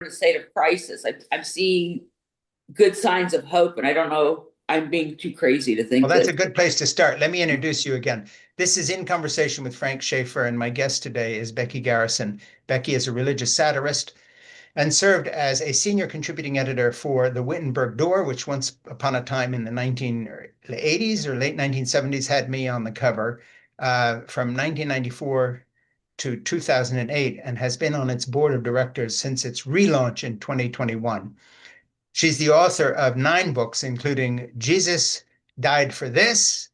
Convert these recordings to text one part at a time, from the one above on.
a state of crisis. I'm seeing good signs of hope, and I don't know, I'm being too crazy to think Well, that's that. a good place to start. Let me introduce you again. This is In Conversation with Frank Schaeffer, and my guest today is Becky Garrison. Becky is a religious satirist and served as a senior contributing editor for the Wittenberg Door, which once upon a time in the 1980s or late 1970s had me on the cover from 1994 to 2008, and has been on its board of directors since its relaunch in 2021. She's the author of 9 books, including Jesus Died for This,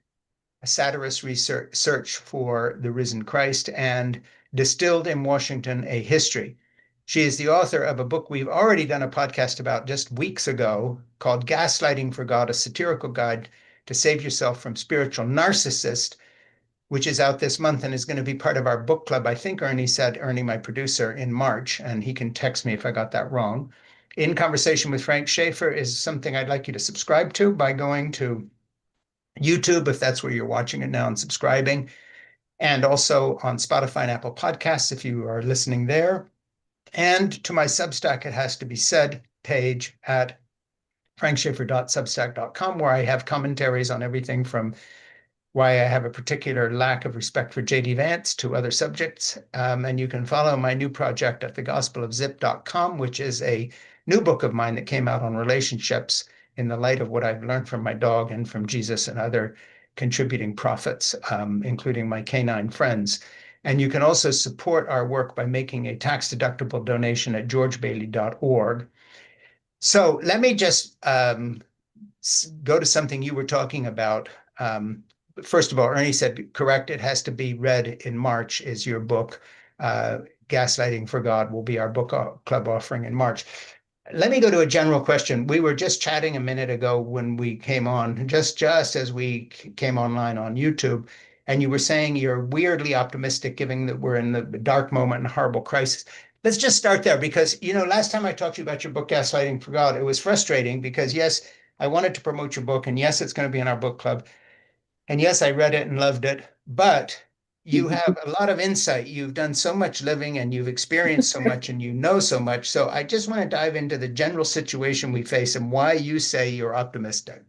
a satirist search for the risen Christ, and Distilled in Washington, a History. She is the author of a book we've already done a podcast about just weeks ago called Gaslighting for God, a Satirical Guide to Save Yourself from Spiritual Narcissists, which is out this month and is going to be part of our book club. I think Ernie said, Ernie, my producer, in March, and he can text me if I got that wrong. In Conversation with Frank Schaeffer is something I'd like you to subscribe to by going to YouTube, if that's where you're watching it now, and subscribing, and also on Spotify and Apple Podcasts if you are listening there. And to my Substack, it has to be said, page at frankschaeffer.substack.com, where I have commentaries on everything from why I have a particular lack of respect for J.D. Vance to other subjects. And you can follow my new project at thegospelofzip.com, which is a new book of mine that came out on relationships in the light of what I've learned from my dog and from Jesus and other contributing prophets, including my canine friends. And you can also support our work by making a tax-deductible donation at georgebailey.org. So let me just go to something you were talking about. First of all, Ernie said, correct, it has to be read in March is your book. Gaslighting for God will be our book club offering in March. Let me go to a general question. We were just chatting a minute ago when we came on, just as we came online on YouTube, and you were saying you're weirdly optimistic given that we're in the dark moment and horrible crisis. Let's just start there because, last time I talked to you about your book, Gaslighting for God, it was frustrating because, yes, I wanted to promote your book, and yes, it's going to be in our book club. And yes, I read it and loved it, but you have a lot of insight. You've done so much living and you've experienced so much and you know so much. So I just want to dive into the general situation we face and why you say you're optimistic.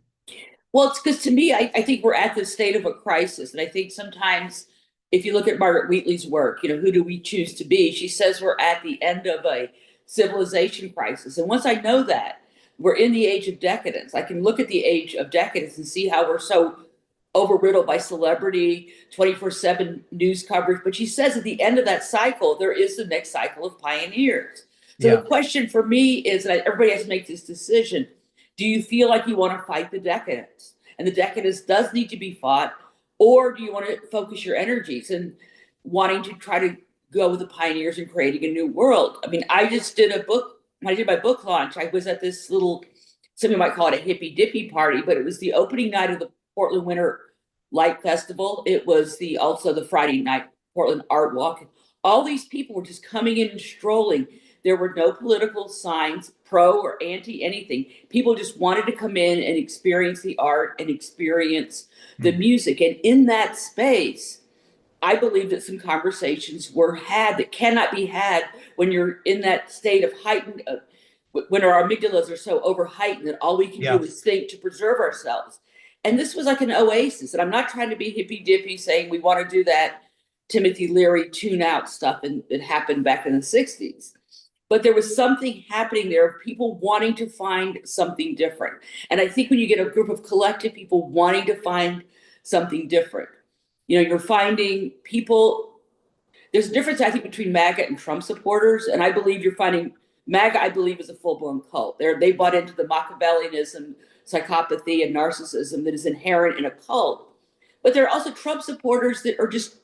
Well, it's because to me, I think we're at the state of a crisis. And I think sometimes if you look at Margaret Wheatley's work, who do we choose to be? She says we're at the end of a civilization crisis. And once I know that, we're in the age of decadence. I can look at the age of decadence and see how we're so overriddled by celebrity, 24/7 news coverage. But she says at the end of that cycle, there is the next cycle of pioneers. So the question for me is, and everybody has to make this decision, do you feel like you want to fight the decadence? And the decadence does need to be fought, or do you want to focus your energies and wanting to try to go with the pioneers and creating a new world? I mean, I just did a book, when I did my book launch, I was at this little, some might call it a hippy dippy party, but it was the opening night of the Portland Winter Light Festival. It was also the Friday night Portland Art Walk. All these people were just coming in and strolling. There were no political signs, pro or anti anything. People just wanted to come in and experience the art and experience the music. And in that space, I believe that some conversations were had that cannot be had when you're in that state of heightened, when our amygdalas are so over heightened that all we can do is think to preserve ourselves. And this was like an oasis. And I'm not trying to be hippy dippy saying we want to do that Timothy Leary tune out stuff that happened back in the 60s. But there was something happening there of people wanting to find something different. And I think when you get a group of collective people wanting to find something different, you're finding people, there's a difference, I think, between MAGA and Trump supporters. And I believe you're finding MAGA, I believe, is a full-blown cult. They bought into the Machiavellianism, psychopathy, and narcissism that is inherent in a cult. But there are also Trump supporters that are just,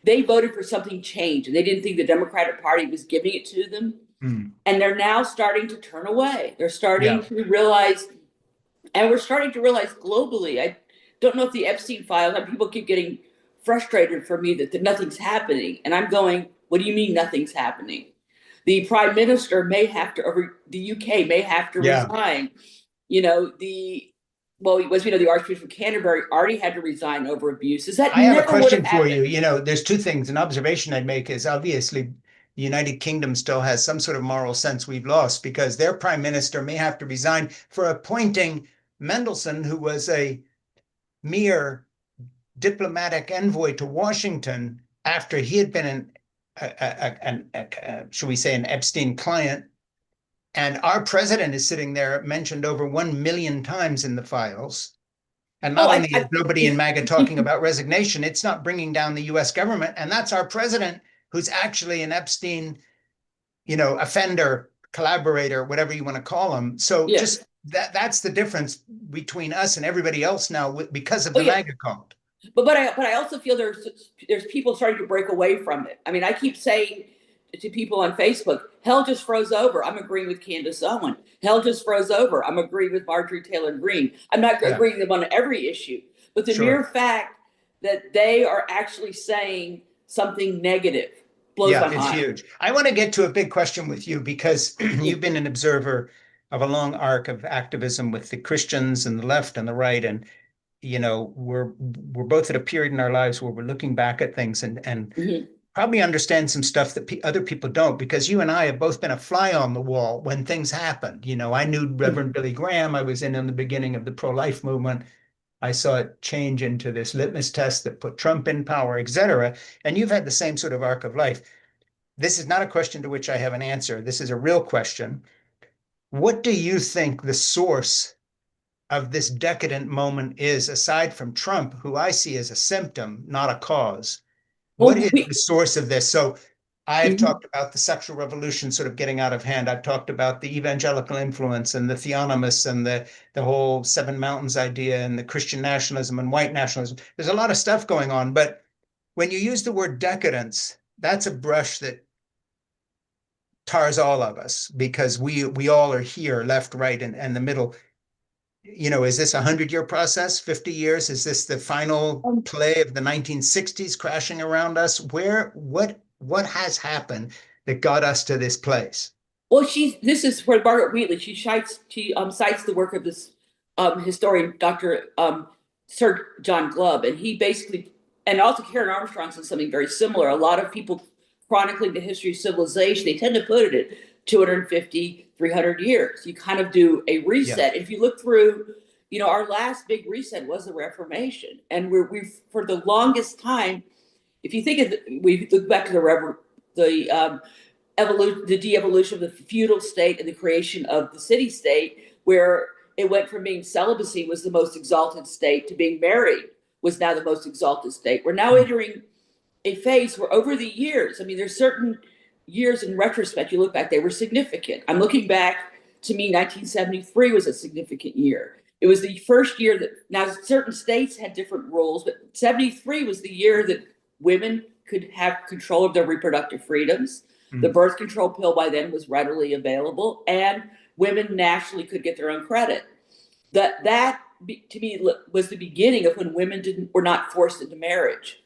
they voted for something changed, and they didn't think the Democratic Party was giving it to them. And they're now starting to turn away. They're starting to realize, and we're starting to realize globally, I don't know if the Epstein files, people keep getting frustrated for me that nothing's happening. And I'm going, what do you mean nothing's happening? The prime minister may have to, or the UK may have to resign. The Archbishop of Canterbury already had to resign over abuse. Is that I have a question for you. There's two things. An observation I'd make is obviously the United Kingdom still has some sort of moral sense we've lost, because their prime minister may have to resign for appointing Mendelssohn, who was a mere diplomatic envoy to Washington after he had been shall we say, an Epstein client. And our president is sitting there mentioned over 1 million times in the files. And Oh, not only is nobody in MAGA talking about resignation, it's not bringing down the US government. And that's our president, who's actually an Epstein, offender, collaborator, whatever you want to call him. So yeah. just that's the difference between us and everybody else now because of Oh, the yeah. MAGA cult. But I also feel there's people starting to break away from it. I mean, I keep saying to people on Facebook, hell just froze over. I'm agreeing with Candace Owen. Hell just froze over. I'm agreeing with Marjorie Taylor Greene. I'm not agreeing with them on every issue, but the mere fact that they are actually saying something negative blows my mind. It's huge. I want to get to a big question with you, because you've been an observer of a long arc of activism with the Christians and the left and the right. And we're both at a period in our lives where we're looking back at things and probably understand some stuff that other people don't, because you and I have both been a fly on the wall when things happened. I knew Reverend Billy Graham. I was in the beginning of the pro-life movement. I saw it change into this litmus test that put Trump in power, et cetera. And you've had the same sort of arc of life. This is not a question to which I have an answer. This is a real question. What do you think the source of this decadent moment is, aside from Trump, who I see as a symptom, not a cause? What is the source of this? So I've talked about the sexual revolution sort of getting out of hand. I've talked about the evangelical influence and the theonomists and the whole Seven Mountains idea and the Christian nationalism and white nationalism. There's a lot of stuff going on. But when you use the word decadence, that's a brush that tars all of us, because we all are here, left, right, and the middle. Is this a 100-year process, 50 years? Is this the final play of the 1960s crashing around us? What has happened that got us to this place? Well, this is where Margaret Wheatley, she cites the work of this historian, Dr. Sir John Glubb, and he basically, and also Karen Armstrong said something very similar. A lot of people chronicling the history of civilization, they tend to put it at 250, 300 years. You kind of do a reset. If you look through, our last big reset was the Reformation. And we've for the longest time, if you think of we look back to the de-evolution of the feudal state and the creation of the city state, where it went from being celibacy was the most exalted state to being married was now the most exalted state. We're now entering a phase where over the years, I mean, there's certain years in retrospect, you look back, they were significant. I'm looking back, to me, 1973 was a significant year. It was the first year that, now certain states had different rules, but 73 was the year that women could have control of their reproductive freedoms. The birth control pill by then was readily available, and women nationally could get their own credit. That to me was the beginning of when women were not forced into marriage.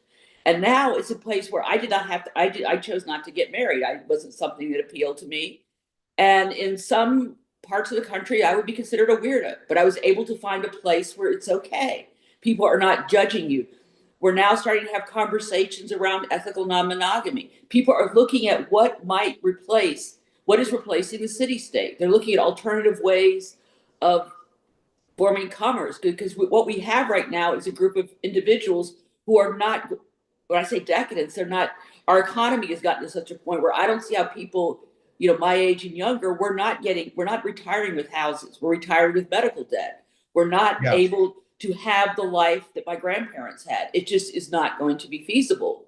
And now it's a place where I did not have to, I chose not to get married. I wasn't something that appealed to me. And in some parts of the country, I would be considered a weirdo, but I was able to find a place where it's okay. People are not judging you. We're now starting to have conversations around ethical non-monogamy. People are looking at what is replacing the city-state. They're looking at alternative ways of forming commerce, because what we have right now is a group of individuals who are not, when I say decadence, they're not, our economy has gotten to such a point where I don't see how people, my age and younger, we're not retiring with houses. We're retiring with medical debt. We're not able to have the life that my grandparents had. It just is not going to be feasible.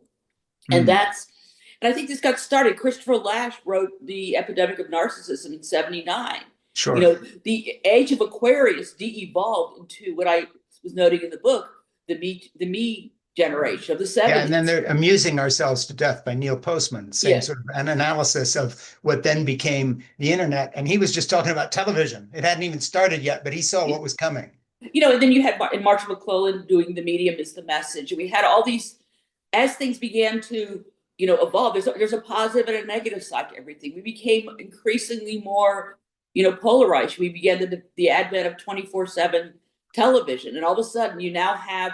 And I think this got started. Christopher Lasch wrote The Epidemic of Narcissism in 79. Sure. The age of Aquarius de-evolved into what I was noting in the book, the me generation of the 70s. Yeah, and then they're Amusing Ourselves to Death by Neil Postman, same sort of an analysis of what then became the internet. And he was just talking about television. It hadn't even started yet, but he saw what was coming. And then you had Marshall McLuhan doing The Medium is the Message. And we had all these, as things began to, evolve, there's a positive and a negative side to everything. We became increasingly more, polarized. We began the advent of 24/7 television. And all of a sudden you now have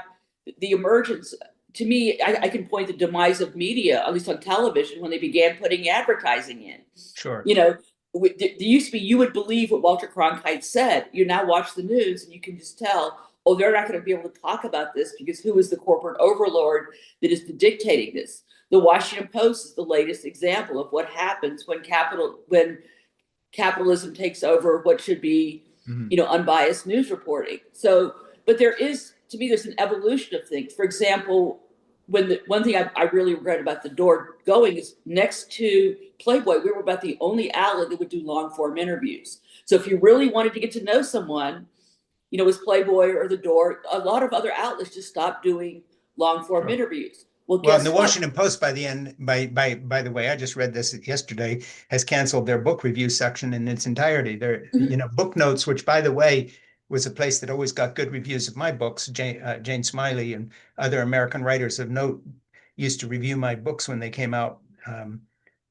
the emergence to me, I can point the demise of media, at least on television, when they began putting advertising in. Sure. You know, there used to be, you would believe what Walter Cronkite said. You now watch the news and you can just tell, oh, they're not going to be able to talk about this because who is the corporate overlord that is dictating this? The Washington Post is the latest example of what happens when capitalism takes over what should be, Mhm. unbiased news reporting. So, but there is, to me, there's an evolution of things. For example, when the one thing I really regret about the door going is next to Playboy, we were about the only outlet that would do long form interviews. So if you really wanted to get to know someone, it was Playboy or the door. A lot of other outlets just stopped doing long form Sure. interviews. Well, Well, and the guess what? Washington Post by the end, by the way, I just read this yesterday, has canceled their book review section in its entirety. Their, book notes, which by the way, was a place that always got good reviews of my books. Jane Smiley and other American writers of note used to review my books when they came out,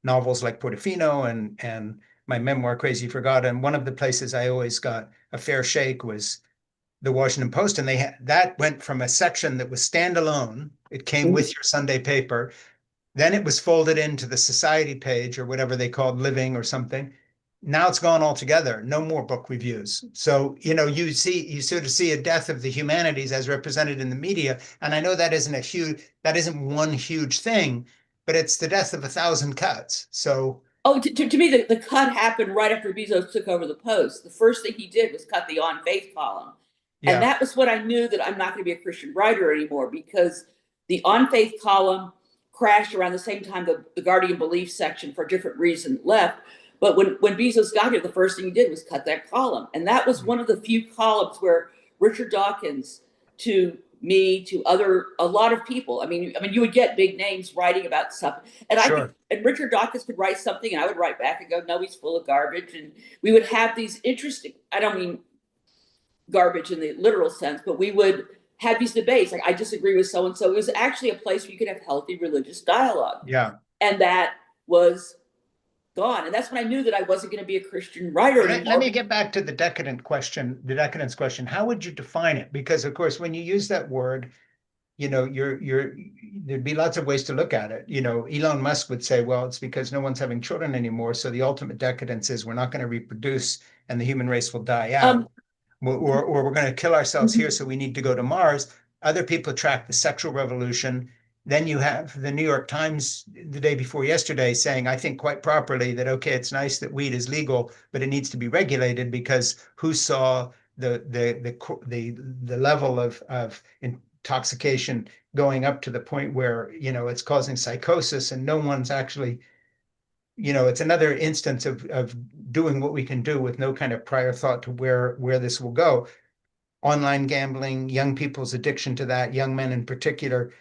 novels like Portofino and my memoir Crazy for God. And one of the places I always got a fair shake was the Washington Post, and that went from a section that was standalone. It came with your Sunday paper. Then it was folded into the society page or whatever they called living or something. Now it's gone altogether. No more book reviews. So, you sort of see a death of the humanities as represented in the media. And I know that isn't one huge thing, but it's the death of 1,000 cuts. So, Oh, to me, the cut happened right after Bezos took over the Post. The first thing he did was cut the On Faith column. And yeah, that was when I knew that I'm not going to be a Christian writer anymore, because the On Faith column crashed around the same time the Guardian Belief section, for a different reason, left. But when Bezos got here, the first thing he did was cut that column. And that was one of the few columns where Richard Dawkins, to me, to a lot of people, I mean, you would get big names writing about stuff. sure. And Richard Dawkins could write something and I would write back and go, no, he's full of garbage. And we would have these interesting, I don't mean garbage in the literal sense, but we would have these debates. Like, I disagree with so and so. It was actually a place where you could have healthy religious dialogue. Yeah. And that was gone. And that's when I knew that I wasn't going to be a Christian writer Well, let anymore. me get back to the decadence question. How would you define it? Because of course, when you use that word, there'd be lots of ways to look at it. Elon Musk would say, well, it's because no one's having children anymore. So the ultimate decadence is we're not going to reproduce and the human race will die out. Um, Or we're going to kill ourselves here, so we need to go to Mars. Other people track the sexual revolution. Then you have the New York Times the day before yesterday saying, I think quite properly, that, okay, it's nice that weed is legal, but it needs to be regulated, because who saw the level of intoxication going up to the point where, it's causing psychosis, and no one's actually, it's another instance of doing what we can do with no kind of prior thought to where this will go. Online gambling, young people's addiction to that, young men in particular,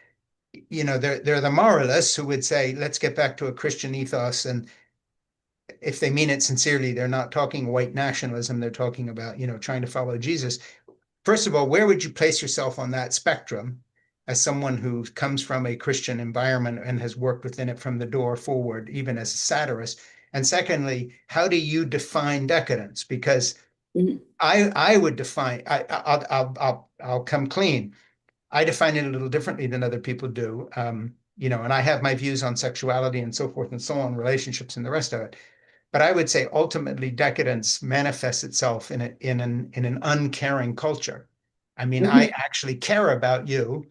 they're the moralists who would say, let's get back to a Christian ethos. And if they mean it sincerely, they're not talking white nationalism. They're talking about, trying to follow Jesus. First of all, where would you place yourself on that spectrum as someone who comes from a Christian environment and has worked within it from the door forward, even as a satirist? And secondly, how do you define decadence? Because I would define, I'll come clean. I define it a little differently than other people do. And I have my views on sexuality and so forth and so on, relationships and the rest of it. But I would say ultimately decadence manifests itself in an uncaring culture. I mean, I actually care about you,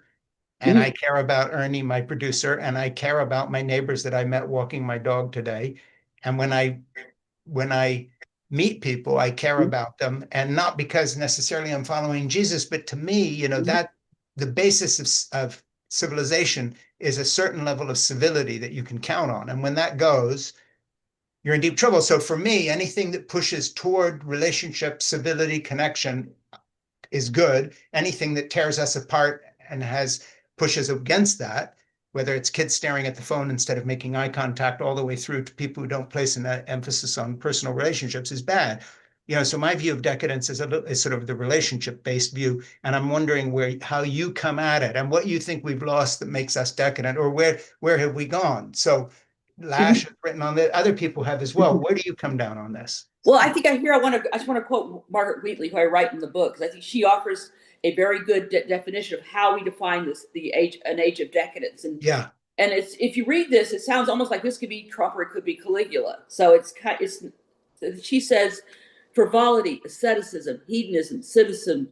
and I care about Ernie, my producer, and I care about my neighbors that I met walking my dog today. And when I meet people, I care about them, and not because necessarily I'm following Jesus, but to me, that the basis of civilization is a certain level of civility that you can count on. And when that goes, you're in deep trouble. So for me, anything that pushes toward relationship, civility, connection is good. Anything that tears us apart and has pushes against that, whether it's kids staring at the phone instead of making eye contact, all the way through to people who don't place an emphasis on personal relationships, is bad. So my view of decadence is sort of the relationship-based view, and I'm wondering how you come at it and what you think we've lost that makes us decadent, or where have we gone? So Lash has written on that. Other people have as well. Where do you come down on this? Well, I think I just want to quote Margaret Wheatley, who I write in the book, because I think she offers a very good definition of how we define this, an age of decadence. Yeah. And it's, if you read this, it sounds almost like this could be Trump or it could be Caligula. So she says frivolity, asceticism, hedonism, cynicism,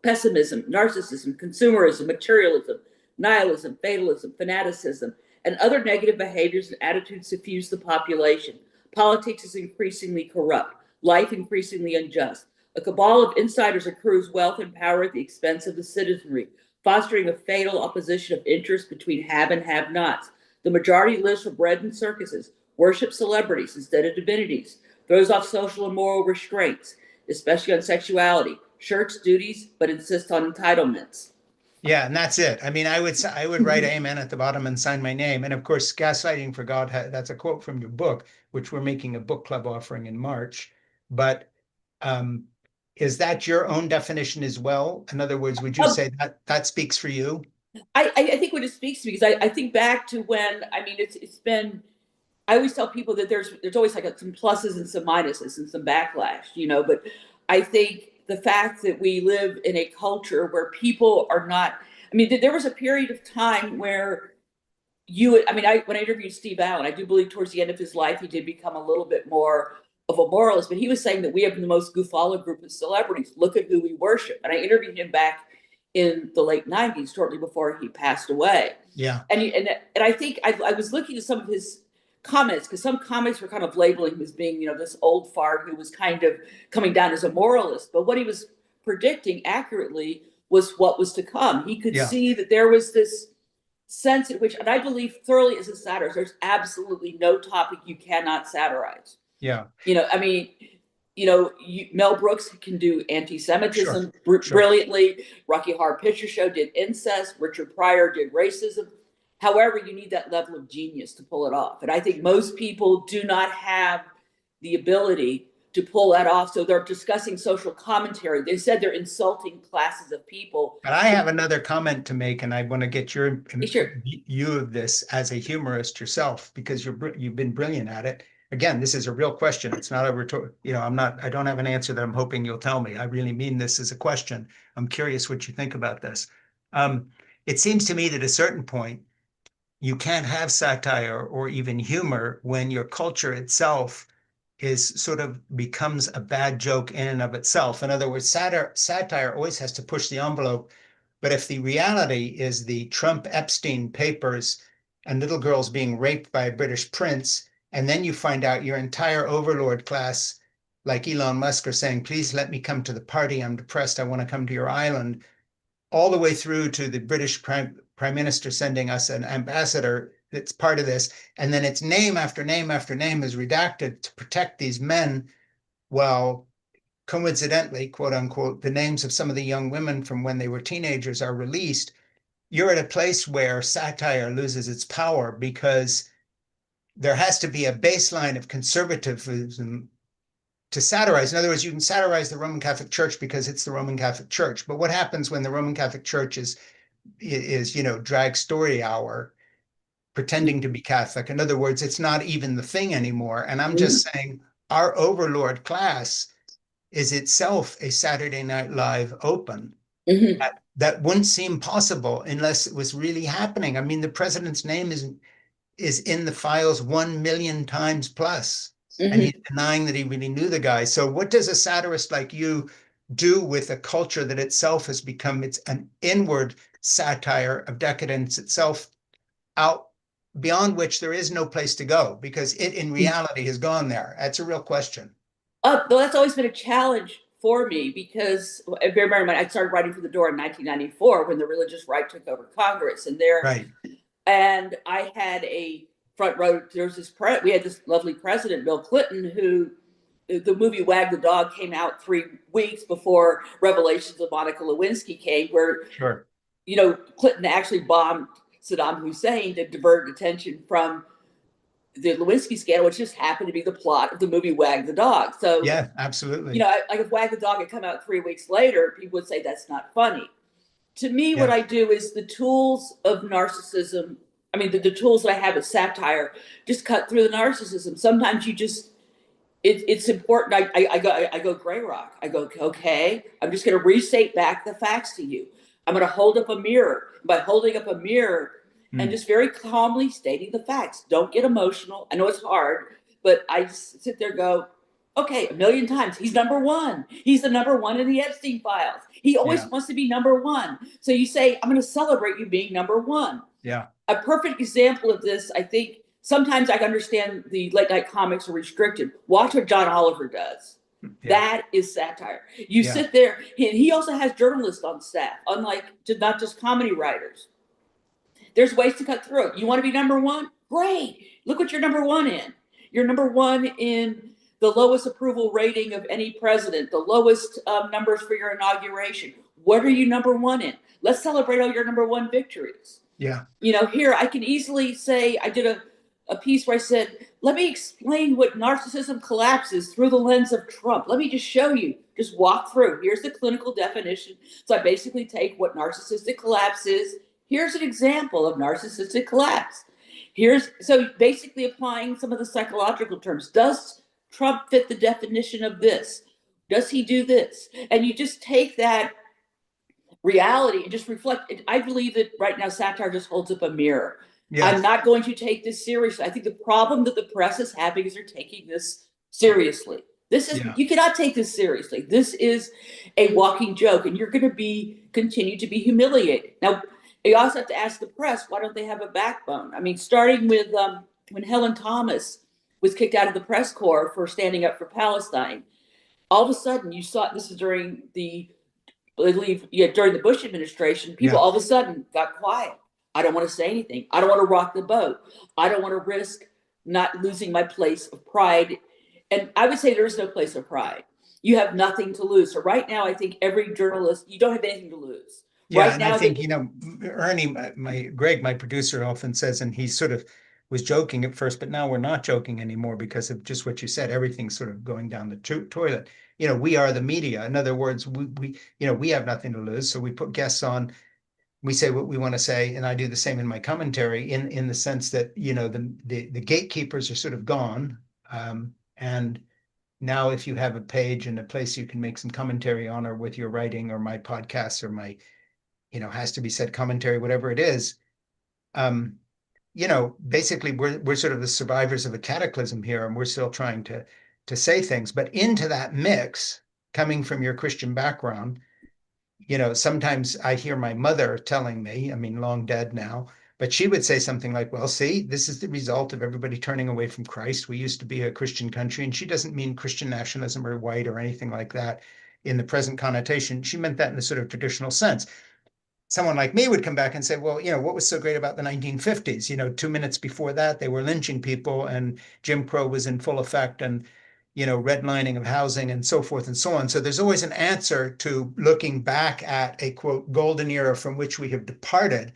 pessimism, narcissism, consumerism, materialism, nihilism, fatalism, fanaticism, and other negative behaviors and attitudes suffuse the population. Politics is increasingly corrupt, life increasingly unjust. A cabal of insiders accrues wealth and power at the expense of the citizenry, fostering a fatal opposition of interest between have and have-nots. The majority lives for bread and circuses, worships celebrities instead of divinities, throws off social and moral restraints, especially on sexuality, shirks duties, but insists on entitlements. Yeah, and that's it. I mean, I would write amen at the bottom and sign my name. And of course, Gaslighting for God, that's a quote from your book, which we're making a book club offering in March. But is that your own definition as well? In other words, would you say that that speaks for you? I think what it speaks to me, because I think back to when, I mean, it's been, I always tell people that there's always like some pluses and some minuses and some backlash, you know, but I think the fact that we live in a culture where people are not, I mean, there was a period of time where when I interviewed Steve Allen, I do believe towards the end of his life, he did become a little bit more of a moralist, but he was saying that we have the most goofalla group of celebrities. Look at who we worship. And I interviewed him back in the late 90s, shortly before he passed away. Yeah. And I think I was looking at some of his comments, because some comics were kind of labeling him as being, you know, this old fart who was kind of coming down as a moralist. But what he was predicting accurately was what was to come. He could see that there was this sense in which, and I believe thoroughly as a satirist, there's absolutely no topic you cannot satirize. Yeah. You know, I mean, you know, Mel Brooks can do anti-Semitism brilliantly. Rocky Horror Picture Show did incest. Richard Pryor did racism. However, you need that level of genius to pull it off. And I think most people do not have the ability to pull that off. So they're discussing social commentary. They said they're insulting classes of people. But I have another comment to make, and I want to get your Sure. view of this as a humorist yourself, because you've been brilliant at it. Again, this is a real question. It's not a rhetorical, you know, I don't have an answer that I'm hoping you'll tell me. I really mean this as a question. I'm curious what you think about this. It seems to me that at a certain point, you can't have satire or even humor when your culture itself is sort of becomes a bad joke in and of itself. In other words, satire always has to push the envelope. But if the reality is the Trump Epstein papers and little girls being raped by a British prince, and then you find out your entire overlord class, like Elon Musk, are saying, please let me come to the party. I'm depressed. I want to come to your island, all the way through to the British prime minister sending us an ambassador that's part of this. And then it's name after name after name is redacted to protect these men. Well, coincidentally, quote unquote, the names of some of the young women from when they were teenagers are released. You're at a place where satire loses its power because there has to be a baseline of conservatism to satirize. In other words, you can satirize the Roman Catholic Church because it's the Roman Catholic Church. But what happens when the Roman Catholic Church is you know, drag story hour, pretending to be Catholic? In other words, it's not even the thing anymore. And I'm just saying our overlord class is itself a Saturday Night Live open. That wouldn't seem possible unless it was really happening. I mean, the president's name is in the files 1 million times plus, and he's denying that he really knew the guy. So what does a satirist like you do with a culture that itself has become an inward satire of decadence itself, out beyond which there is no place to go because it in reality has gone there? That's a real question. Though that's always been a challenge for me, because bear in mind, I started writing for The Door in 1994 when the religious right took over Congress, and and I had a front row. We had this lovely president, Bill Clinton, who the movie Wag the Dog came out 3 weeks before Revelations of Monica Lewinsky came, where you know, Clinton actually bombed Saddam Hussein to divert attention from the Lewinsky scandal, which just happened to be the plot of the movie Wag the Dog. So yeah, absolutely. You know, like if Wag the Dog had come out 3 weeks later, people would say that's not funny. To me, what I do is the tools of narcissism. I mean, the tools that I have as satire just cut through the narcissism. Sometimes you just, it's important. I go gray rock. I go, okay, I'm just going to restate back the facts to you. I'm going to hold up a mirror. By holding up a mirror and just very calmly stating the facts. Don't get emotional. I know it's hard, but I just sit there and go, okay, a million times. He's number one. He's the number one in the Epstein files. He always wants to be number one. So you say, I'm going to celebrate you being number one. Yeah. A perfect example of this, I think, sometimes I understand the late night comics are restricted. Watch what John Oliver does. That is satire. You sit there, and he also has journalists on staff, unlike not just comedy writers. There's ways to cut through it. You want to be number one? Great. Look what you're number one in. You're number one in the lowest approval rating of any president, the lowest numbers for your inauguration. What are you number one in? Let's celebrate all your number one victories. Yeah. You know, here I can easily say, I did a piece where I said, let me explain what narcissism collapses through the lens of Trump. Let me just show you, just walk through. Here's the clinical definition. So I basically take what narcissistic collapse is. Here's an example of narcissistic collapse. So basically applying some of the psychological terms. Does Trump fit the definition of this? Does he do this? And you just take that reality and just reflect. I believe that right now satire just holds up a mirror. Yes. I'm not going to take this seriously. I think the problem that the press is having is they're taking this seriously. This is you cannot take this seriously. This is a walking joke, and you're going to continue to be humiliated. Now, you also have to ask the press, why don't they have a backbone? I mean, starting with when Helen Thomas was kicked out of the press corps for standing up for Palestine, all of a sudden you saw, this is during the Bush administration, people all of a sudden got quiet. I don't want to say anything. I don't want to rock the boat. I don't want to risk not losing my place of pride. And I would say there is no place of pride. You have nothing to lose. So right now, I think every journalist, you don't have anything to lose. Yeah, right and now, I think, Ernie, Greg, my producer, often says, and he sort of was joking at first, but now we're not joking anymore because of just what you said. Everything's sort of going down the toilet. We are the media. In other words, we have nothing to lose. So we put guests on, we say what we want to say, and I do the same in my commentary in the sense that, the gatekeepers are sort of gone. And now if you have a page and a place you can make some commentary on, or with your writing or my podcast or my has to be said commentary, whatever it is, basically we're sort of the survivors of a cataclysm here, and we're still trying to say things. But into that mix, coming from your Christian background, sometimes I hear my mother telling me, I mean, long dead now, but she would say something like, well, see, this is the result of everybody turning away from Christ. We used to be a Christian country. And she doesn't mean Christian nationalism or white or anything like that in the present connotation. She meant that in the sort of traditional sense. Someone like me would come back and say, well, what was so great about the 1950s? 2 minutes before that, they were lynching people and Jim Crow was in full effect, and, redlining of housing and so forth and so on. So there's always an answer to looking back at a, quote, golden era from which we have departed.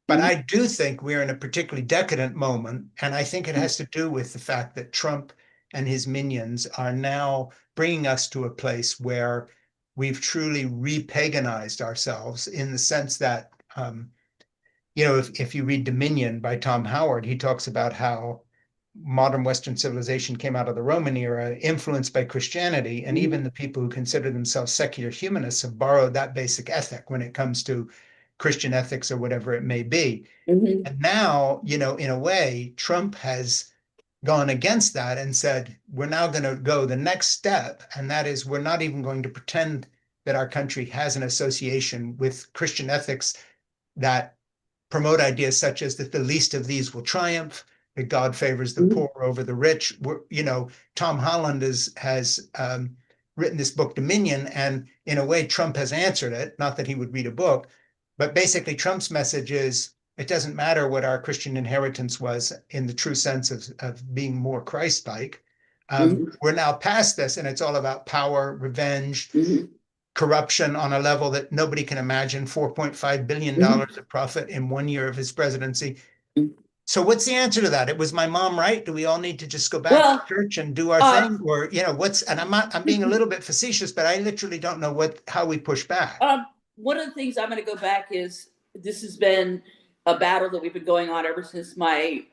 But I do think we're in a particularly decadent moment. And I think it has to do with the fact that Trump and his minions are now bringing us to a place where we've truly repaganized ourselves, in the sense that, if you read Dominion by Tom Howard, he talks about how modern Western civilization came out of the Roman era, influenced by Christianity. And even the people who consider themselves secular humanists have borrowed that basic ethic when it comes to Christian ethics or whatever it may be. And now, in a way, Trump has gone against that and said, we're now going to go the next step. And that is, we're not even going to pretend that our country has an association with Christian ethics that promote ideas such as that the least of these will triumph, that God favors the poor over the rich. Tom Holland has written this book, Dominion, and in a way, Trump has answered it. Not that he would read a book, but basically Trump's message is, it doesn't matter what our Christian inheritance was in the true sense of being more Christ-like. We're now past this, and it's all about power, revenge, corruption on a level that nobody can imagine. $4.5 billion of profit in 1 year of his presidency. So what's the answer to that? It was my mom, right? Do we all need to just go back to church and do our thing? Or, and I'm being a little bit facetious, but I literally don't know how we push back. One of the things I'm going to go back is, this has been a battle that we've been going on ever since my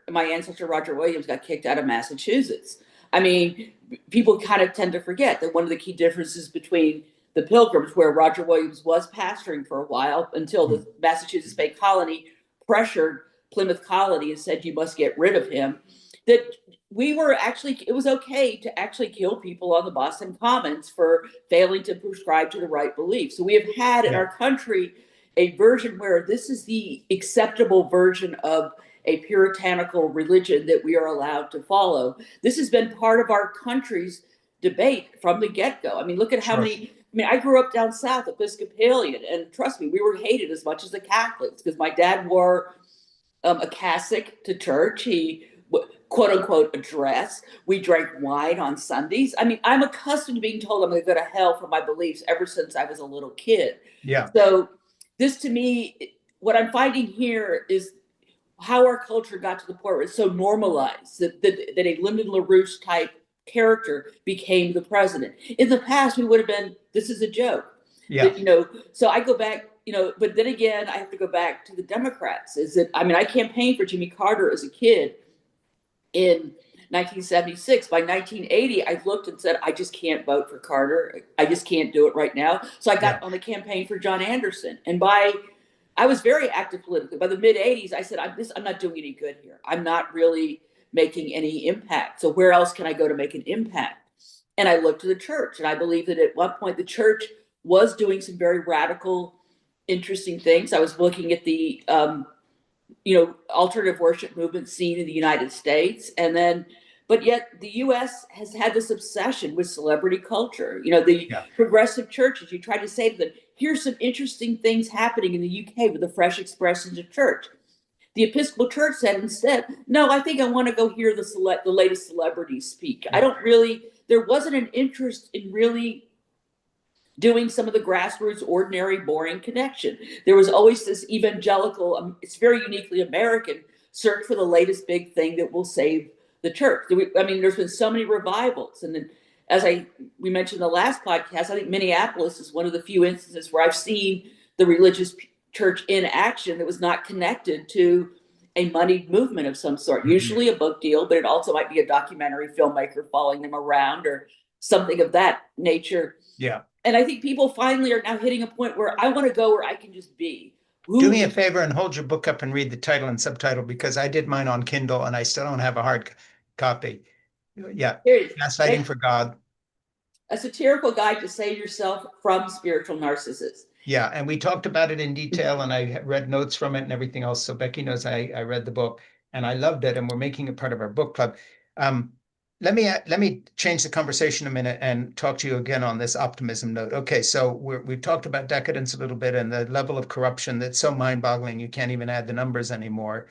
ancestor Roger Williams got kicked out of Massachusetts. I mean, people kind of tend to forget that one of the key differences between the Pilgrims, where Roger Williams was pastoring for a while until the Massachusetts Bay Colony pressured Plymouth Colony and said you must get rid of him, that we were actually, it was okay to actually kill people on the Boston Commons for failing to prescribe to the right belief. So we have had in our country a version where this is the acceptable version of a puritanical religion that we are allowed to follow. This has been part of our country's debate from the get-go. I mean, look at how many, I mean, I grew up down south, Episcopalian, and trust me, we were hated as much as the Catholics because my dad wore a cassock to church. He quote unquote a dress. We drank wine on Sundays. I mean, I'm accustomed to being told I'm going to go to hell for my beliefs ever since I was a little kid. Yeah. So this to me, what I'm finding here is how our culture got to the point where it's so normalized that a Lyndon LaRouche type character became the president. In the past, we would have been, this is a joke. Yeah. That, so I go back, but then again, I have to go back to the Democrats. Is that, I mean, I campaigned for Jimmy Carter as a kid in 1976. By 1980, I looked and said, I just can't vote for Carter. I just can't do it right now. So I got on the campaign for John Anderson. And I was very active politically. By the mid 80s, I said, I'm not doing any good here. I'm not really making any impact. So where else can I go to make an impact? And I looked to the church. And I believe that at one point the church was doing some very radical, interesting things. I was looking at the, alternative worship movement scene in the United States. And then, but yet the US has had this obsession with celebrity culture. The progressive churches, you try to say to them, here's some interesting things happening in the UK with the fresh expressions of church. The Episcopal Church said instead, no, I think I want to go hear the latest celebrities speak. I don't really, there wasn't an interest in really doing some of the grassroots, ordinary, boring connection. There was always this evangelical, it's very uniquely American, search for the latest big thing that will save the church. I mean, there's been so many revivals. And then, as we mentioned in the last podcast, I think Minneapolis is one of the few instances where I've seen the religious church in action that was not connected to a moneyed movement of some sort. Usually a book deal, but it also might be a documentary filmmaker following them around or something of that nature. Yeah. And I think people finally are now hitting a point where I want to go where I can just be. Do me a favor and hold your book up and read the title and subtitle, because I did mine on Kindle and I still don't have a hard copy. Yeah. Gaslighting for God. A satirical guide to save yourself from spiritual narcissists. Yeah. And we talked about it in detail and I read notes from it and everything else. So Becky knows I read the book and I loved it. And we're making it part of our book club. Let me change the conversation a minute and talk to you again on this optimism note. Okay, so we've talked about decadence a little bit and the level of corruption that's so mind-boggling you can't even add the numbers anymore.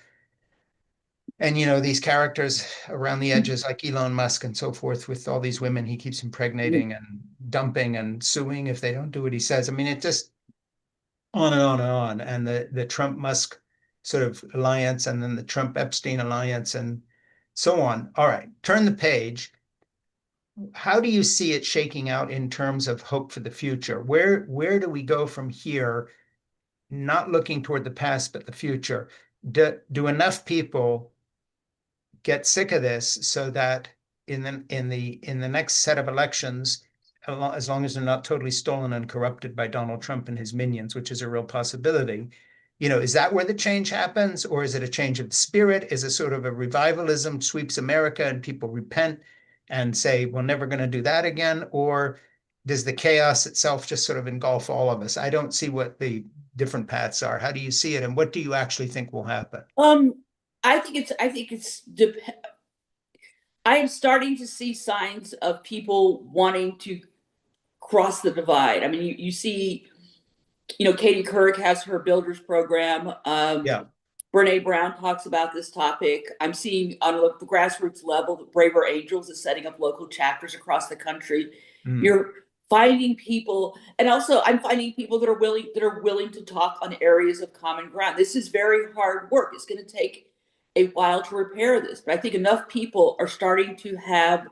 And these characters around the edges like Elon Musk and so forth, with all these women he keeps impregnating and dumping and suing if they don't do what he says. I mean, it just on and on and on. And the Trump-Musk sort of alliance and then the Trump-Epstein alliance and so on. All right, turn the page. How do you see it shaking out in terms of hope for the future? Where do we go from here, not looking toward the past, but the future? Do enough people get sick of this so that in the next set of elections, as long as they're not totally stolen and corrupted by Donald Trump and his minions, which is a real possibility, is that where the change happens? Or is it a change of the spirit? Is it sort of a revivalism sweeps America and people repent and say, we're never going to do that again? Or does the chaos itself just sort of engulf all of us? I don't see what the different paths are. How do you see it? And what do you actually think will happen? I am starting to see signs of people wanting to cross the divide. I mean, you see, Katie Couric has her builders program. Brene Brown talks about this topic. I'm seeing on the grassroots level that Braver Angels is setting up local chapters across the country. You're finding people, and also I'm finding people that are willing to talk on areas of common ground. This is very hard work. It's going to take a while to repair this, but I think enough people are starting to have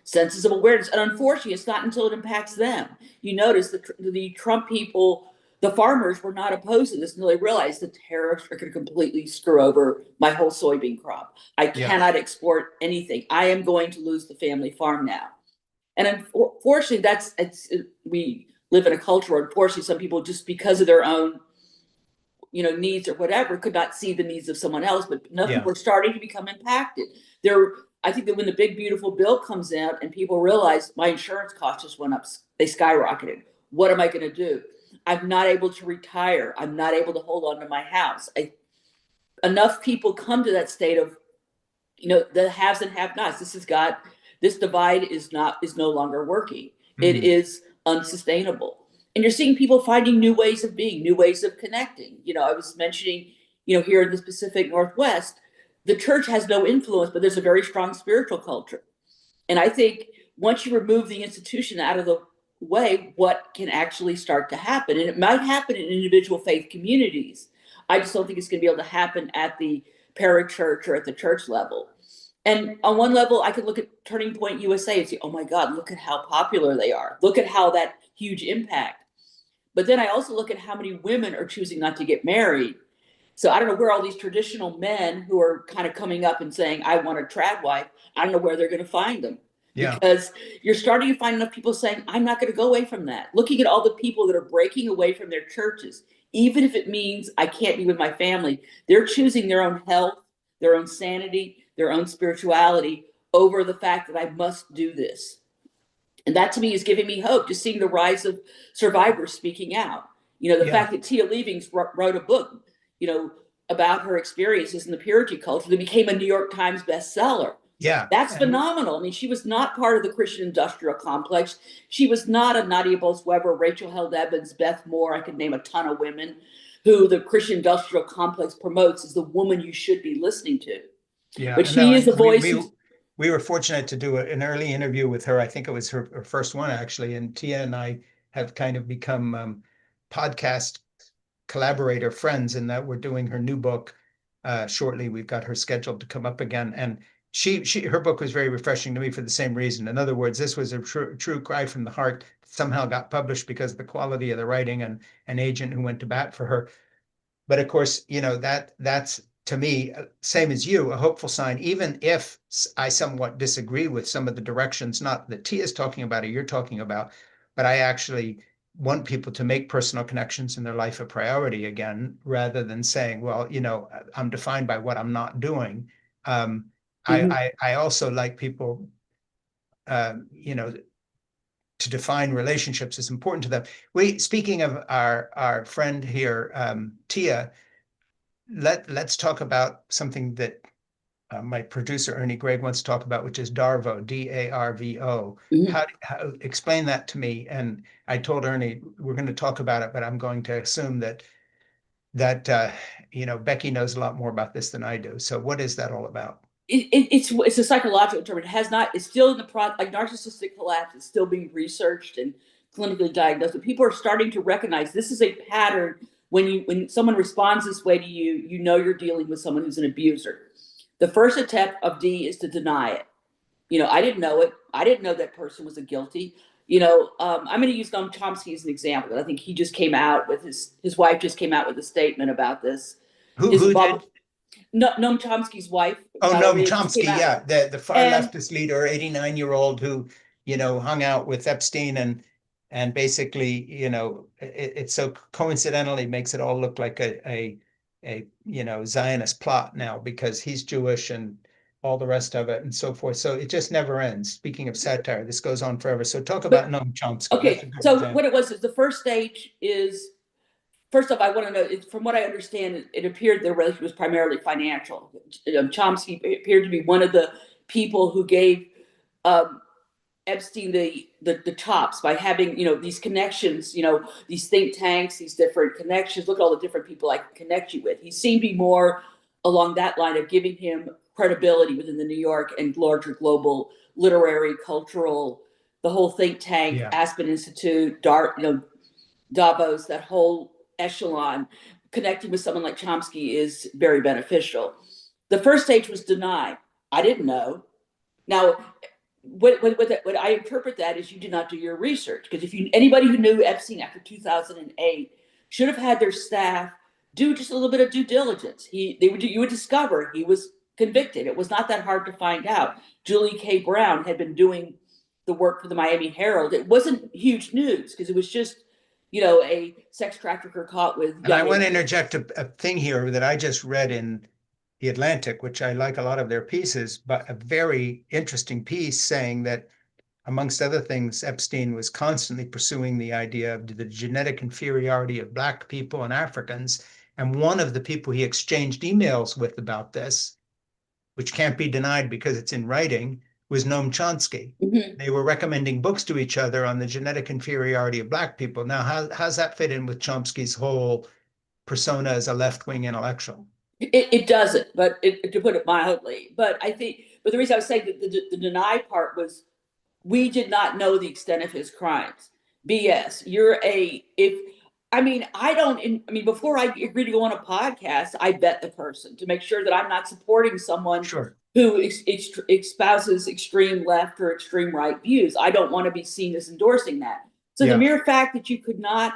senses of awareness. And unfortunately, it's not until it impacts them. You notice the Trump people the farmers were not opposed to this until they realized the tariffs are going to completely screw over my whole soybean crop. I cannot export anything. I am going to lose the family farm now. And unfortunately, we live in a culture where unfortunately some people, just because of their own needs or whatever, could not see the needs of someone else. But enough people are starting to become impacted. I think that when the big beautiful bill comes out and people realize my insurance cost just went up, they skyrocketed. What am I going to do? I'm not able to retire. I'm not able to hold on to my house. Enough people come to that state of, the haves and have-nots. This divide is no longer working. It is unsustainable. And you're seeing people finding new ways of being, new ways of connecting. I was mentioning, here in the Pacific Northwest, the church has no influence, but there's a very strong spiritual culture. And I think once you remove the institution out of the way, what can actually start to happen? And it might happen in individual faith communities. I just don't think it's going to be able to happen at the parachurch or at the church level. And on one level, I could look at Turning Point USA and say, oh my God, look at how popular they are. Look at how that huge impact. But then I also look at how many women are choosing not to get married. So I don't know where all these traditional men who are kind of coming up and saying, I want a trad wife, I don't know where they're going to find them. Because you're starting to find enough people saying, I'm not going to go away from that. Looking at all the people that are breaking away from their churches, even if it means I can't be with my family, they're choosing their own health, their own sanity, their own spirituality over the fact that I must do this. And that to me is giving me hope, just seeing the rise of survivors speaking out. The fact that Tia Leavings wrote a book, about her experiences in the purity culture that became a New York Times bestseller. That's phenomenal. I mean, she was not part of the Christian industrial complex. She was not a Nadia Bolz-Weber, Rachel Held Evans, Beth Moore. I could name a ton of women who the Christian industrial complex promotes as the woman you should be listening to. But she is the voice. We were fortunate to do an early interview with her. I think it was her first one, actually. And Tia and I have kind of become podcast collaborator friends in that we're doing her new book shortly. We've got her scheduled to come up again. And her book was very refreshing to me for the same reason. In other words, this was a true cry from the heart, somehow got published because of the quality of the writing and an agent who went to bat for her. But of course, that's to me, same as you, a hopeful sign, even if I somewhat disagree with some of the directions, not that Tia's talking about or you're talking about, but I actually want people to make personal connections in their life a priority again, rather than saying, well, I'm defined by what I'm not doing. I also like people, to define relationships is important to them. Speaking of our friend here, Tia, let's talk about something that my producer Ernie Gregg wants to talk about, which is DARVO, DARVO. Explain that to me. And I told Ernie we're going to talk about it, but I'm going to assume that Becky knows a lot more about this than I do. So what is that all about? It's a psychological term. It's still in the like narcissistic collapse is still being researched and clinically diagnosed. But people are starting to recognize this is a pattern. When someone responds this way to you, you're dealing with someone who's an abuser. The first attempt of D is to deny it. I didn't know it. I didn't know that person was guilty. I'm going to use Noam Chomsky as an example. I think he just came out with his wife just came out with a statement about this. Who did? Noam Chomsky's wife. Oh, Noam Chomsky, yeah, the far leftist leader, 89-year-old who, hung out with Epstein and basically, it so coincidentally makes it all look like a Zionist plot now because he's Jewish and all the rest of it and so forth. So it just never ends. Speaking of satire, this goes on forever. So talk about Noam Chomsky. Okay, so what it was is the first stage is, first off, I want to know, from what I understand, it appeared their relationship was primarily financial. Chomsky appeared to be one of the people who gave Epstein the chops by having, these connections, these think tanks, these different connections. Look at all the different people I can connect you with. He seemed to be more along that line of giving him credibility within the New York and larger global literary, cultural, the whole think tank, Aspen Institute, Davos, that whole echelon. Connecting with someone like Chomsky is very beneficial. The first stage was deny. I didn't know. Now, what I interpret that is you did not do your research, because if anybody who knew Epstein after 2008 should have had their staff do just a little bit of due diligence. You would discover he was convicted. It was not that hard to find out. Julie K. Brown had been doing the work for the Miami Herald. It wasn't huge news because it was just, a sex trafficker caught with. And I want to interject a thing here that I just read in The Atlantic, which I like a lot of their pieces, but a very interesting piece saying that, amongst other things, Epstein was constantly pursuing the idea of the genetic inferiority of Black people and Africans. And one of the people he exchanged emails with about this, which can't be denied because it's in writing, was Noam Chomsky. Mhm. They were recommending books to each other on the genetic inferiority of Black people. Now, how's that fit in with Chomsky's whole persona as a left-wing intellectual? It doesn't, but to put it mildly. But the reason I was saying that the deny part was we did not know the extent of his crimes. BS. I don't, before I agree to go on a podcast, I vet the person to make sure that I'm not supporting someone Sure. who espouses extreme left or extreme right views. I don't want to be seen as endorsing that. So the mere fact that you could not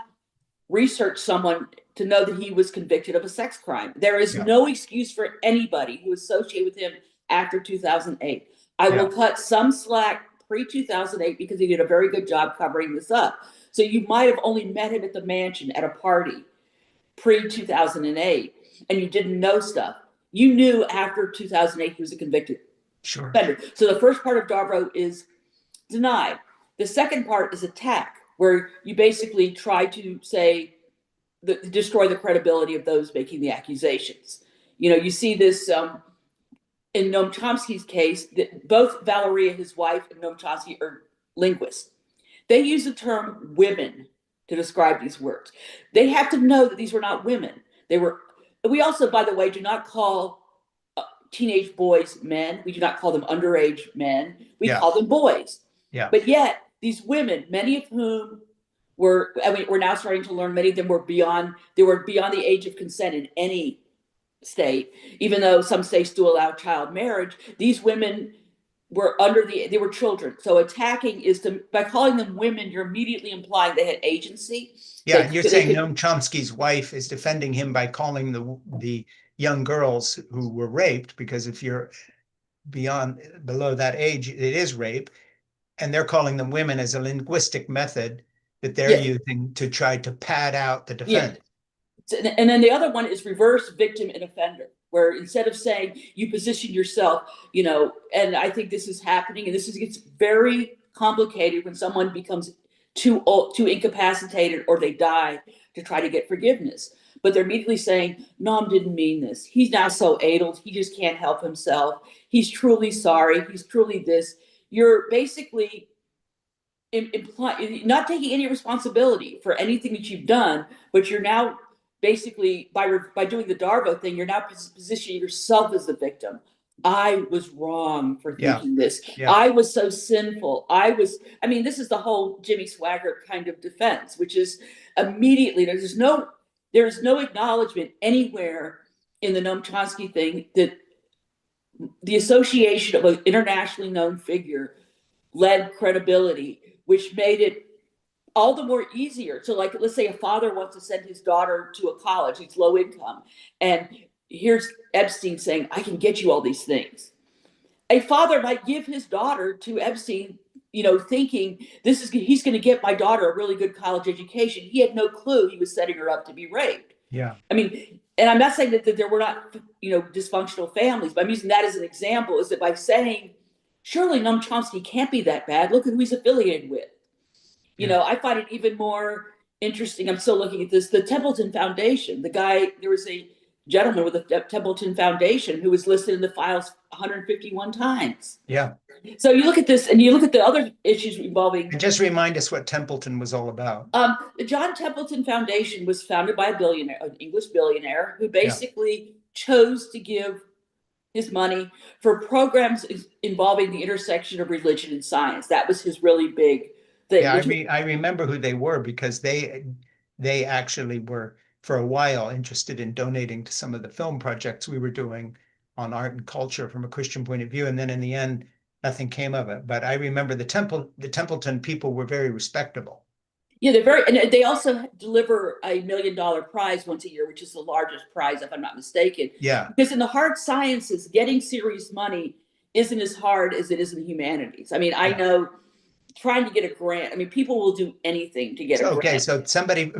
research someone to know that he was convicted of a sex crime, there is no excuse for anybody who associated with him after 2008. I will cut some slack pre-2008 because he did a very good job covering this up. So you might have only met him at the mansion at a party pre-2008 and you didn't know stuff. You knew after 2008 he was a convicted offender. So the first part of DARVO is deny. The second part is attack, where you basically try to destroy the credibility of those making the accusations. You see this in Noam Chomsky's case, that both Valeria, his wife, and Noam Chomsky are linguists. They use the term women to describe these words. They have to know that these were not women. We also, by the way, do not call teenage boys men. We do not call them underage men. We call them boys. But yet, these women, many of whom we're now starting to learn, many of them were beyond the age of consent in any state, even though some states do allow child marriage. These women were they were children. So attacking is by calling them women, you're immediately implying they had agency. Yeah, you're saying Noam Chomsky's wife is defending him by calling the young girls who were raped, because if you're below that age, it is rape, and they're calling them women as a linguistic method that they're using to try to pad out the defense. And then the other one is reverse victim and offender, where instead of saying you position yourself, and I think this is happening, and gets very complicated when someone becomes too old, too incapacitated, or they die to try to get forgiveness. But they're immediately saying, Noam didn't mean this. He's now so addled, he just can't help himself. He's truly sorry. He's truly this. You're basically not taking any responsibility for anything that you've done, but you're now basically, by doing the DARVO thing, you're now positioning yourself as the victim. I was wrong for thinking this. I was so sinful. This is the whole Jimmy Swaggart kind of defense, which is immediately, there's no acknowledgement anywhere in the Noam Chomsky thing that the association of an internationally known figure led credibility, which made it all the more easier. So, like, let's say a father wants to send his daughter to a college, it's low income, and here's Epstein saying, I can get you all these things. A father might give his daughter to Epstein, thinking he's going to get my daughter a really good college education. He had no clue he was setting her up to be raped. And I'm not saying that there were not, dysfunctional families, but I'm using that as an example, is that by saying, surely Noam Chomsky can't be that bad. Look at who he's affiliated with. I find it even more interesting. I'm still looking at this. The Templeton Foundation, there was a gentleman with the Templeton Foundation who was listed in the files 151 times. So you look at this and you look at the other issues involving. And just remind us what Templeton was all about. The John Templeton Foundation was founded by an English billionaire who basically chose to give his money for programs involving the intersection of religion and science. That was his really big thing. I remember who they were, because they actually were for a while interested in donating to some of the film projects we were doing on art and culture from a Christian point of view. And then in the end, nothing came of it. But I remember the Templeton people were very respectable. Yeah, they're very, and they also deliver a $1 million prize once a year, which is the largest prize, if I'm not mistaken. Yeah, Because in the hard sciences, getting serious money isn't as hard as it is in the humanities. I mean, I yeah. know trying to get a grant, I mean, people will do anything to get a So, okay, grant. so somebody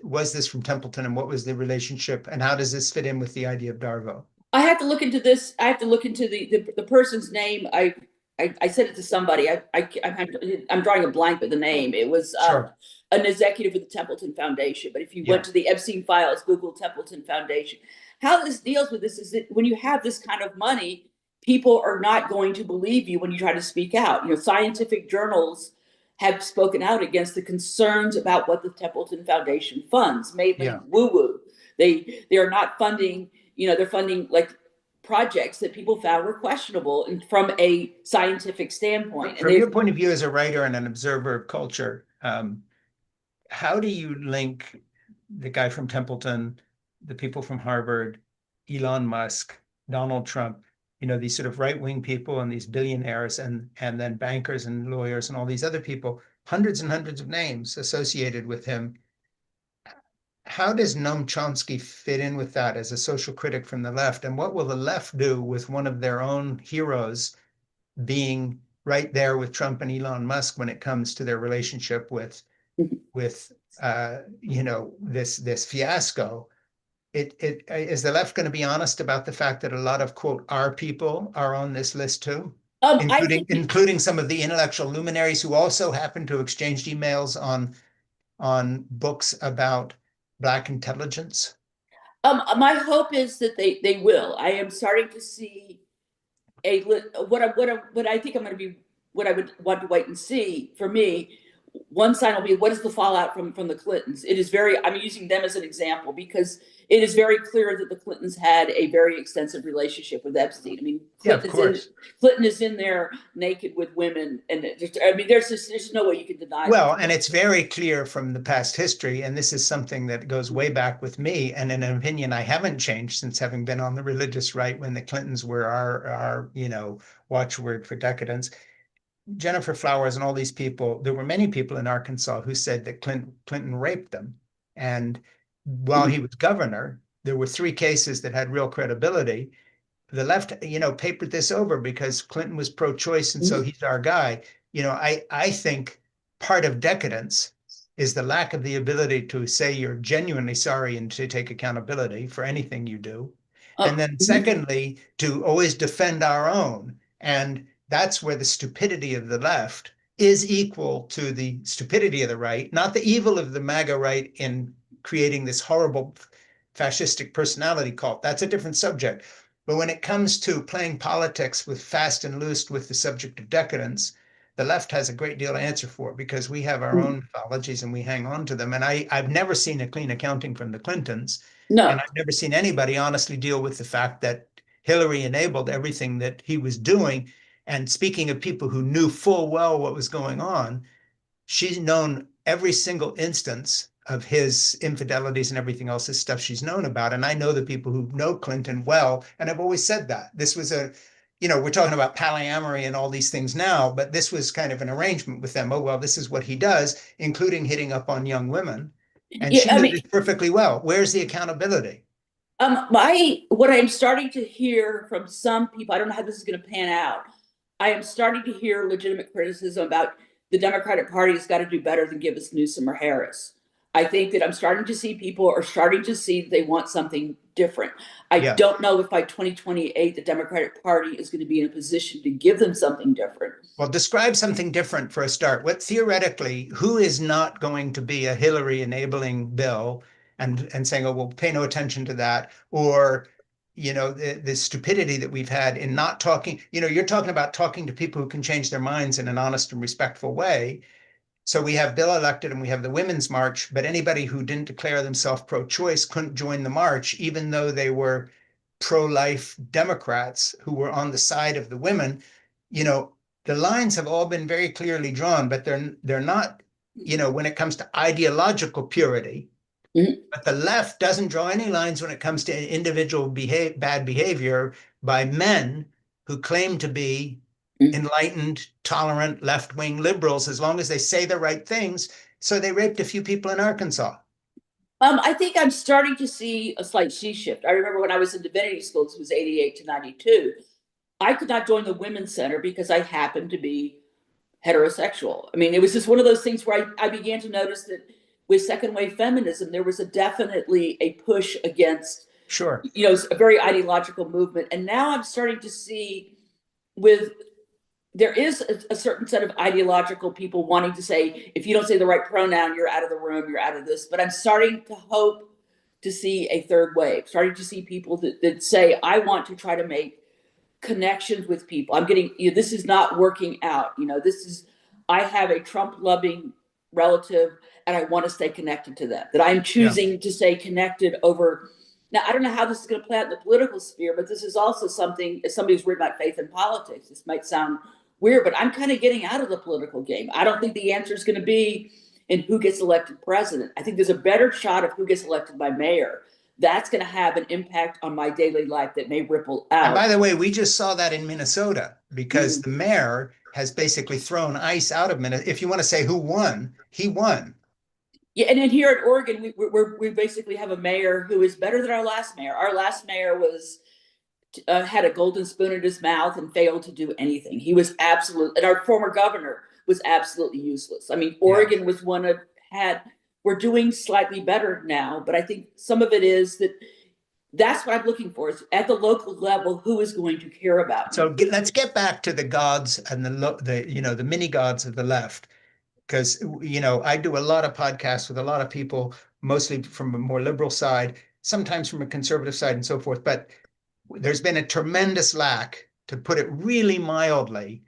was this from Templeton, and what was the relationship, and how does this fit in with the idea of Darvo? I have to look into this. I have to look into the person's name. I said it to somebody. I'm drawing a blank with the name. It was Sure. an executive of the Templeton Foundation. But if you went Yeah, to the Epstein files, Google Templeton Foundation. How this deals with this is that when you have this kind of money, people are not going to believe you when you try to speak out. You know, scientific journals have spoken out against the concerns about what the Templeton Foundation funds, mainly yeah. woo woo. They are not funding, you know, they're funding like projects that people found were questionable and from a scientific standpoint. And From they've your point of view as a writer and an observer of culture, how do you link the guy from Templeton, the people from Harvard, Elon Musk, Donald Trump, these sort of right-wing people and these billionaires and then bankers and lawyers and all these other people, hundreds and hundreds of names associated with him. How does Noam Chomsky fit in with that as a social critic from the left? And what will the left do with one of their own heroes being right there with Trump and Elon Musk when it comes to their relationship with this fiasco? It is the left going to be honest about the fact that a lot of quote our people are on this list too, I including think including some of the intellectual luminaries who also happen to exchange emails on books about Black intelligence? my hope is that they will. I am starting to see what I think I'm going to be what I would want to wait and see for me. One sign will be what is the fallout from the Clintons. It is very, I'm using them as an example because it is very clear that the Clintons had a very extensive relationship with Epstein. I mean, Yeah, of course. Clinton is in there naked with women, and I mean, there's no way you can deny Well, that. and it's very clear from the past history, and this is something that goes way back with me, and an opinion I haven't changed since having been on the religious right when the Clintons were our watchword for decadence. Jennifer Flowers and all these people, there were many people in Arkansas who said that Clinton raped them. And while he was governor, there were three cases that had real credibility. The left, papered this over because Clinton was pro-choice, and so he's our guy. I think part of decadence is the lack of the ability to say you're genuinely sorry and to take accountability for anything you do. And then secondly, to always defend our own. And that's where the stupidity of the left is equal to the stupidity of the right, not the evil of the MAGA right in creating this horrible fascistic personality cult. That's a different subject. But when it comes to playing politics with fast and loose with the subject of decadence, the left has a great deal to answer for because we have our own mythologies and we hang on to them. And I've never seen a clean accounting from the Clintons. And No, I've never seen anybody honestly deal with the fact that Hillary enabled everything that he was doing. And speaking of people who knew full well what was going on, she's known every single instance of his infidelities and everything else, his stuff she's known about. And I know the people who know Clinton well, and I've always said that. This was we're talking about polyamory and all these things now, but this was kind of an arrangement with them. Oh, well, this is what he does, including hitting up on young women. And yeah, she I knew mean, this perfectly well. Where's the accountability? my what I'm starting to hear from some people, I don't know how this is going to pan out. I am starting to hear legitimate criticism about the Democratic Party has got to do better than give us Newsom or Harris. I think that I'm starting to see people are starting to see that they want something different. I Yeah. don't know if by 2028 the Democratic Party is going to be in a position to give them something different. Well, describe something different for a start. What theoretically, who is not going to be a Hillary enabling bill and saying, oh, well, pay no attention to that? Or, the stupidity that we've had in not talking, you're talking about talking to people who can change their minds in an honest and respectful way. So we have Bill elected and we have the Women's March, but anybody who didn't declare themselves pro-choice couldn't join the march, even though they were pro-life Democrats who were on the side of the women. You know, the lines have all been very clearly drawn, but they're not, when it comes to ideological purity. Mhm. But the left doesn't draw any lines when it comes to individual bad behavior by men who claim to be enlightened, tolerant, left-wing liberals, as long as they say the right things. So they raped a few people in Arkansas. I think I'm starting to see a slight sea shift. I remember when I was in divinity school, this was 88 to 92. I could not join the women's center because I happened to be heterosexual. I mean, it was just one of those things where I began to notice that with second wave feminism, there was definitely a push against, Sure. a very ideological movement. And now I'm starting to see with there is a certain set of ideological people wanting to say, if you don't say the right pronoun, you're out of the room, you're out of this. But I'm starting to hope to see a third wave, starting to see people that say, I want to try to make connections with people. I'm getting, this is not working out. I have a Trump loving relative and I want to stay connected to them, that I'm choosing to stay connected over. Now, I don't know how this is going to play out in the political sphere, but this is also something, as somebody who's written about faith in politics, this might sound weird, but I'm kind of getting out of the political game. I don't think the answer is going to be in who gets elected president. I think there's a better shot of who gets elected by mayor. That's going to have an impact on my daily life that may ripple out. And by the way, we just saw that in Minnesota because the mayor has basically thrown ICE out of Minnesota. If you want to say who won, he won. Yeah, and then here at Oregon, we basically have a mayor who is better than our last mayor. Our last mayor was had a golden spoon in his mouth and failed to do anything. He was absolute, and our former governor was absolutely useless. I mean, Oregon was we're doing slightly better now, but I think some of it is that's what I'm looking for, is at the local level, who is going to care about me. So let's get back to the gods and the mini gods of the left, because I do a lot of podcasts with a lot of people, mostly from a more liberal side, sometimes from a conservative side and so forth. But there's been a tremendous lack, to put it really mildly,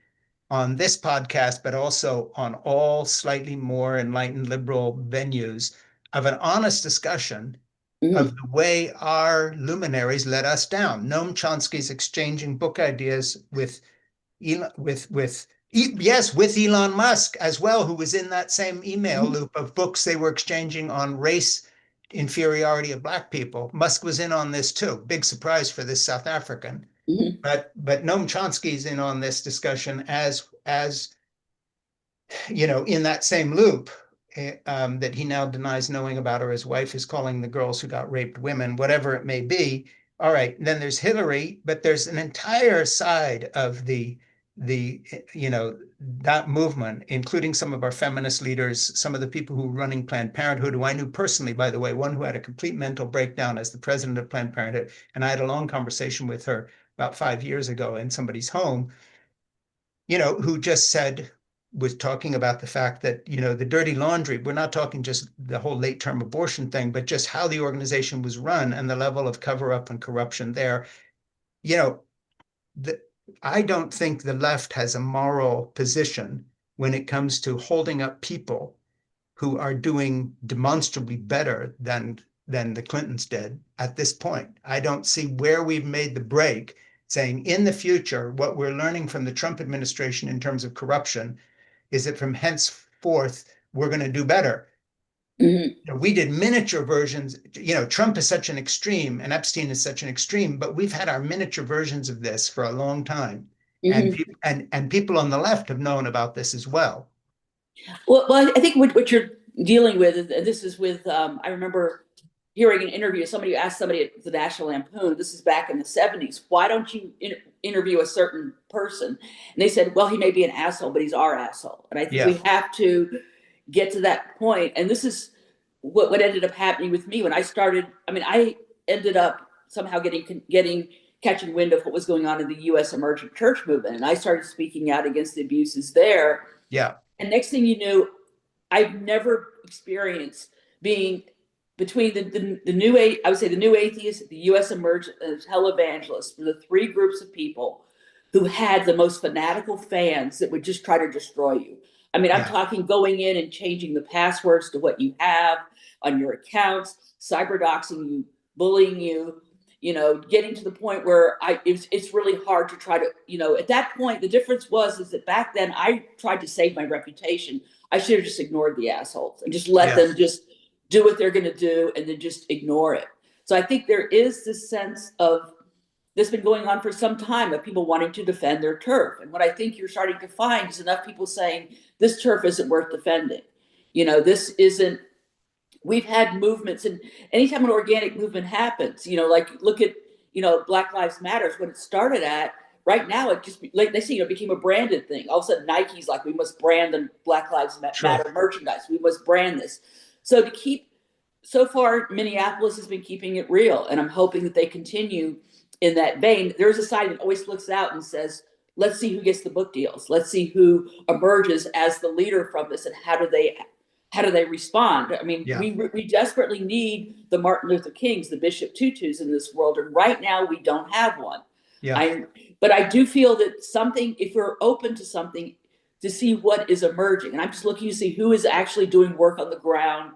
on this podcast, but also on all slightly more enlightened liberal venues, of an honest discussion of the way our luminaries let us down. Noam Chomsky's exchanging book ideas with Elon Musk as well, who was in that same email loop of books they were exchanging on race inferiority of Black people. Musk was in on this too. Big surprise for this South African. But Noam Chomsky's in on this discussion as in that same loop, that he now denies knowing about, or his wife is calling the girls who got raped women, whatever it may be. All right, then there's Hillary, but there's an entire side of that movement, including some of our feminist leaders, some of the people who are running Planned Parenthood, who I knew personally, by the way, one who had a complete mental breakdown as the president of Planned Parenthood. And I had a long conversation with her about 5 years ago in somebody's home, who just was talking about the fact that, the dirty laundry, we're not talking just the whole late term abortion thing, but just how the organization was run and the level of cover up and corruption there. I don't think the left has a moral position when it comes to holding up people who are doing demonstrably better than the Clintons did at this point. I don't see where we've made the break, saying in the future, what we're learning from the Trump administration in terms of corruption is that from henceforth, we're going to do better. We did miniature versions. Trump is such an extreme and Epstein is such an extreme, but we've had our miniature versions of this for a long time. And people on the left have known about this as well. Well, I think what you're dealing with, and this is with, I remember hearing an interview, somebody asked somebody at the National Lampoon, this is back in the 70s, why don't you interview a certain person? And they said, well, he may be an asshole, but he's our asshole. And I think we have to get to that point. And this is what ended up happening with me when I started. I mean, I ended up somehow catching wind of what was going on in the U.S. emergent church movement. And I started speaking out against the abuses there. Yeah. And next thing you knew, I've never experienced being between the new atheists, the U.S. emergent televangelists, were the three groups of people who had the most fanatical fans that would just try to destroy you. I mean, I'm talking going in and changing the passwords to what you have on your accounts, cyberdoxing you, bullying you, getting to the point where it's really hard to try to, at that point, the difference is that back then I tried to save my reputation. I should have just ignored the assholes and just let them just do what they're going to do and then just ignore it. So I think there is this sense of that's been going on for some time of people wanting to defend their turf. And what I think you're starting to find is enough people saying this turf isn't worth defending. This isn't. We've had movements, and anytime an organic movement happens, like look at Black Lives Matters when it started at. Right now, it just like they say, it became a branded thing. All of a sudden, Nike's like, we must brand the Black Lives Sure. Matter merchandise. We must brand this. So to keep, so far, Minneapolis has been keeping it real, and I'm hoping that they continue in that vein. There's a side that always looks out and says, let's see who gets the book deals. Let's see who emerges as the leader from this, and how do they respond? I mean, Yeah. we desperately need the Martin Luther Kings, the Bishop Tutus in this world, and right now we don't have one. Yeah. But I do feel that something, if we're open to something, to see what is emerging, and I'm just looking to see who is actually doing work on the ground,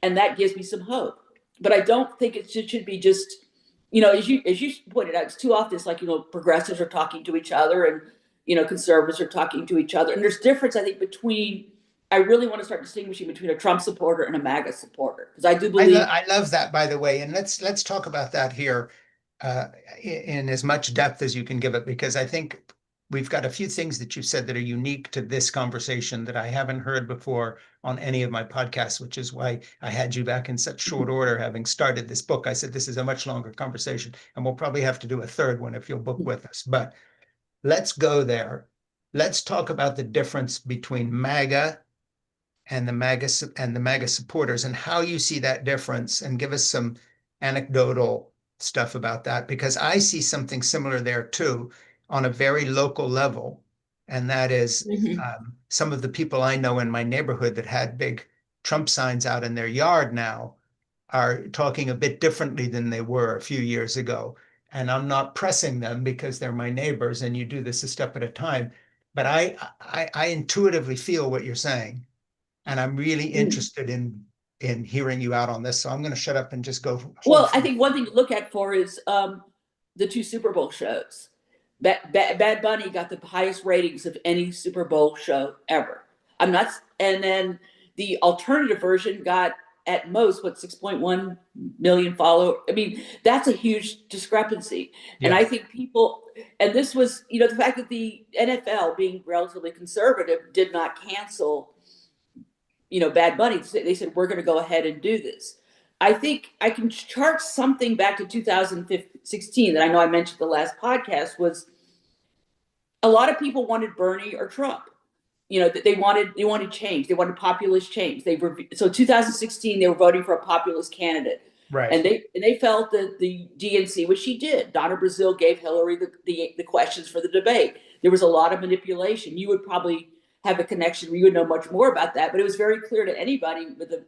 and that gives me some hope. But I don't think it should be just, as you pointed out, it's too often it's like progressives are talking to each other, and conservatives are talking to each other, and there's difference I think between. I really want to start distinguishing between a Trump supporter and a MAGA supporter because I do believe. I love that, by the way, and let's talk about that here in as much depth as you can give it, because I think we've got a few things that you said that are unique to this conversation that I haven't heard before on any of my podcasts, which is why I had you back in such short order, having started this book. I said this is a much longer conversation, and we'll probably have to do a third one if you'll book with us. But let's go there. Let's talk about the difference between MAGA and the MAGA supporters, and how you see that difference, and give us some anecdotal stuff about that, because I see something similar there too on a very local level. And that is Mhm. some of the people I know in my neighborhood that had big Trump signs out in their yard now are talking a bit differently than they were a few years ago. And I'm not pressing them because they're my neighbors and you do this a step at a time. But I intuitively feel what you're saying, and I'm really interested in hearing you out on this. So I'm going to shut up and just go hold Well, I for. think one thing to look at for is the two Super Bowl shows. Bad Bunny got the highest ratings of any Super Bowl show ever. I'm not, and then the alternative version got at most 6.1 million follow. I mean, that's a huge discrepancy. And Yeah, I think people, and this was, the fact that the NFL, being relatively conservative, did not cancel Bad Bunny. They said, we're going to go ahead and do this. I think I can chart something back to 2016 that I know I mentioned the last podcast was a lot of people wanted Bernie or Trump. That they wanted change. They wanted populist change. So 2016 they were voting for a populist candidate, right. and they felt that the DNC, which she did, Donna Brazile gave Hillary the questions for the debate. There was a lot of manipulation. You would probably have a connection where you would know much more about that, but it was very clear to anybody with a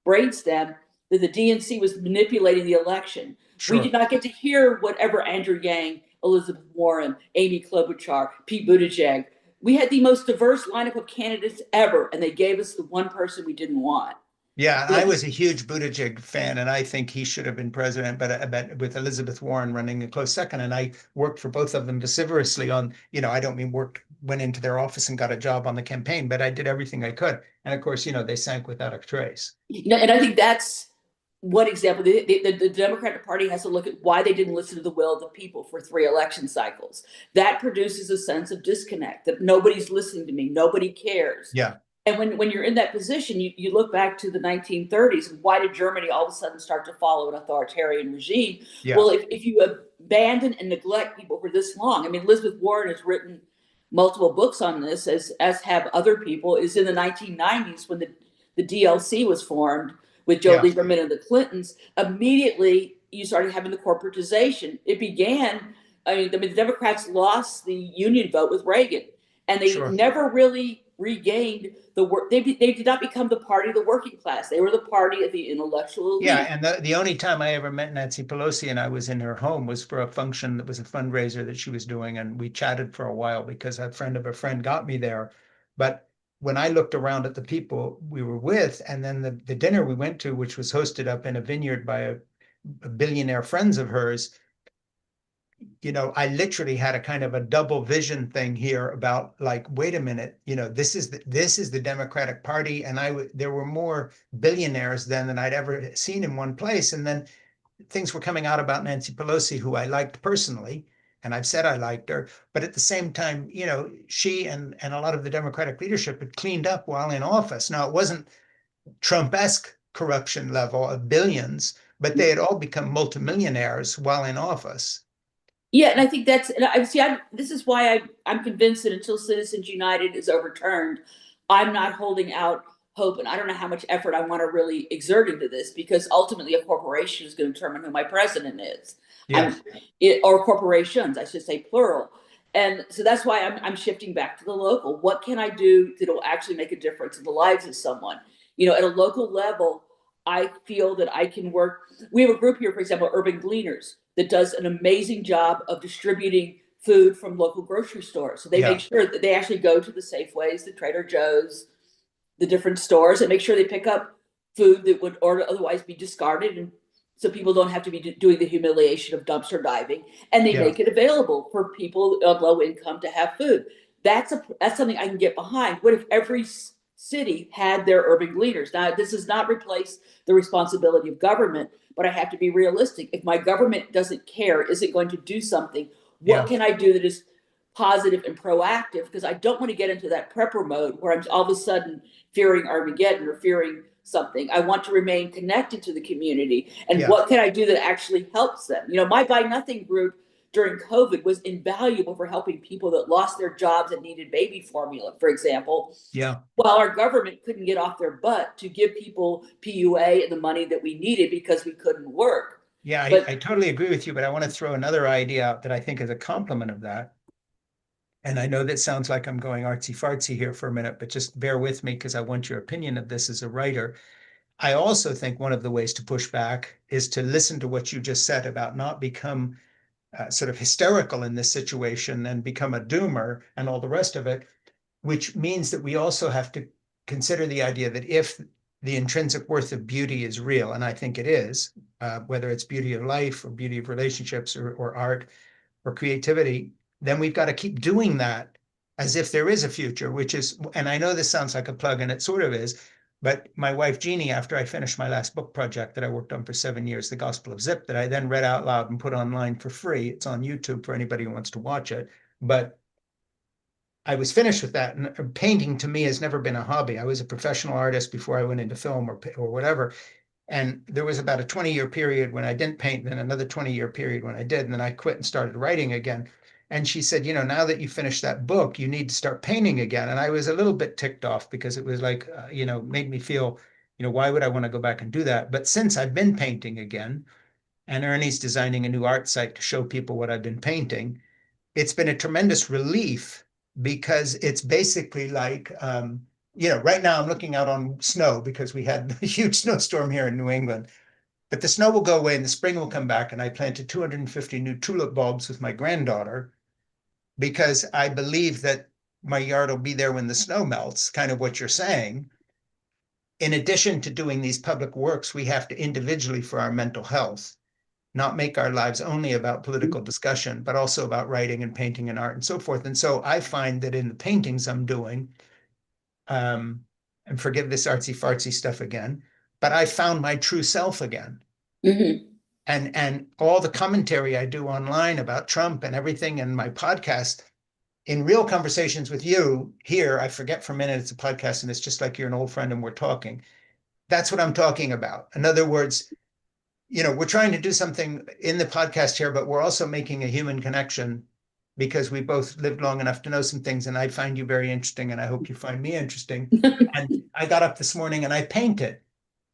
brainstem that the DNC was manipulating the election. We did Sure. not get to hear whatever Andrew Yang, Elizabeth Warren, Amy Klobuchar, Pete Buttigieg. We had the most diverse lineup of candidates ever, and they gave us the one person we didn't want. Yeah, You I know, was a huge Buttigieg fan, and I think he should have been president. But with Elizabeth Warren running a close second, and I worked for both of them vociferously on, I don't mean went into their office and got a job on the campaign, but I did everything I could. And of course, they sank without a trace. and I think that's one example. The Democratic Party has to look at why they didn't listen to the will of the people for 3 election cycles. That produces a sense of disconnect, that nobody's listening to me, nobody cares. Yeah, And when you're in that position, you look back to the 1930s, and why did Germany all of a sudden start to follow an authoritarian regime? yeah, Well, if you abandon and neglect people for this long, I mean, Elizabeth Warren has written multiple books on this, as have other people. Is in the 1990s when the DLC was formed with Joe yeah, Lieberman and the Clintons. Immediately, you started having the corporatization. It began. I mean, the Democrats lost the union vote with Reagan, and they sure. never really regained the work. They did not become the party of the working class. They were the party of the intellectual Yeah, elite. and the only time I ever met Nancy Pelosi and I was in her home was for a function that was a fundraiser that she was doing, and we chatted for a while because a friend of a friend got me there. But when I looked around at the people we were with, and then the dinner we went to, which was hosted up in a vineyard by a billionaire friends of hers, I literally had a kind of a double vision thing here about, like, wait a minute, this is the Democratic Party, and there were more billionaires then than I'd ever seen in one place, and then things were coming out about Nancy Pelosi, who I liked personally, and I've said I liked her, but at the same time, she and a lot of the Democratic leadership had cleaned up while in office. Now, it wasn't Trump-esque corruption level of billions, but they had all become multimillionaires while in office. Yeah, and I think that's, and I see. This is why I'm convinced that until Citizens United is overturned, I'm not holding out hope, and I don't know how much effort I want to really exert into this, because ultimately a corporation is going to determine who my president is. Yes. Or corporations, I should say, plural. And so that's why I'm shifting back to the local. What can I do that will actually make a difference in the lives of someone? At a local level, I feel that I can work. We have a group here, for example, Urban Gleaners, that does an amazing job of distributing food from local grocery stores. So they Yeah. make sure that they actually go to the Safeways, the Trader Joe's, the different stores, and make sure they pick up food that would otherwise be discarded, and so people don't have to be doing the humiliation of dumpster diving, and they Yeah. make it available for people of low income to have food. That's something I can get behind. What if every city had their urban gleaners? Now, this does not replace the responsibility of government, but I have to be realistic. If my government doesn't care, isn't going to do something, what Yeah. can I do that is positive and proactive? Because I don't want to get into that prepper mode where I'm all of a sudden fearing Armageddon or fearing something. I want to remain connected to the community. And Yeah. what can I do that actually helps them? My Buy Nothing group during COVID was invaluable for helping people that lost their jobs and needed baby formula, for example. Yeah. While our government couldn't get off their butt to give people PUA and the money that we needed because we couldn't work. Yeah, I But totally agree with you, but I want to throw another idea out that I think is a complement of that. And I know that sounds like I'm going artsy fartsy here for a minute, but just bear with me because I want your opinion of this as a writer. I also think one of the ways to push back is to listen to what you just said about not become sort of hysterical in this situation and become a doomer and all the rest of it, which means that we also have to consider the idea that if the intrinsic worth of beauty is real, and I think it is, whether it's beauty of life or beauty of relationships or art or creativity, then we've got to keep doing that as if there is a future, which is, and I know this sounds like a plug and it sort of is, but my wife, Jeannie, after I finished my last book project that I worked on for 7 years, The Gospel of Zip, that I then read out loud and put online for free. It's on YouTube for anybody who wants to watch it. But I was finished with that. And painting to me has never been a hobby. I was a professional artist before I went into film or whatever. And there was about a 20-year period when I didn't paint, then another 20-year period when I did. And then I quit and started writing again. And she said, now that you finished that book, you need to start painting again. And I was a little bit ticked off because it was like, made me feel, why would I want to go back and do that? But since I've been painting again, and Ernie's designing a new art site to show people what I've been painting, it's been a tremendous relief because it's basically like, right now I'm looking out on snow because we had a huge snowstorm here in New England. But the snow will go away and the spring will come back. And I planted 250 new tulip bulbs with my granddaughter because I believe that my yard will be there when the snow melts, kind of what you're saying. In addition to doing these public works, we have to individually, for our mental health, not make our lives only about political discussion, but also about writing and painting and art and so forth. And so I find that in the paintings I'm doing, and forgive this artsy fartsy stuff again, but I found my true self again. mm-hmm. And all the commentary I do online about Trump and everything and my podcast, in real conversations with you here, I forget for a minute it's a podcast and it's just like you're an old friend and we're talking. That's what I'm talking about. In other words, we're trying to do something in the podcast here, but we're also making a human connection because we both lived long enough to know some things. And I find you very interesting, and I hope you find me interesting. And I got up this morning and I painted.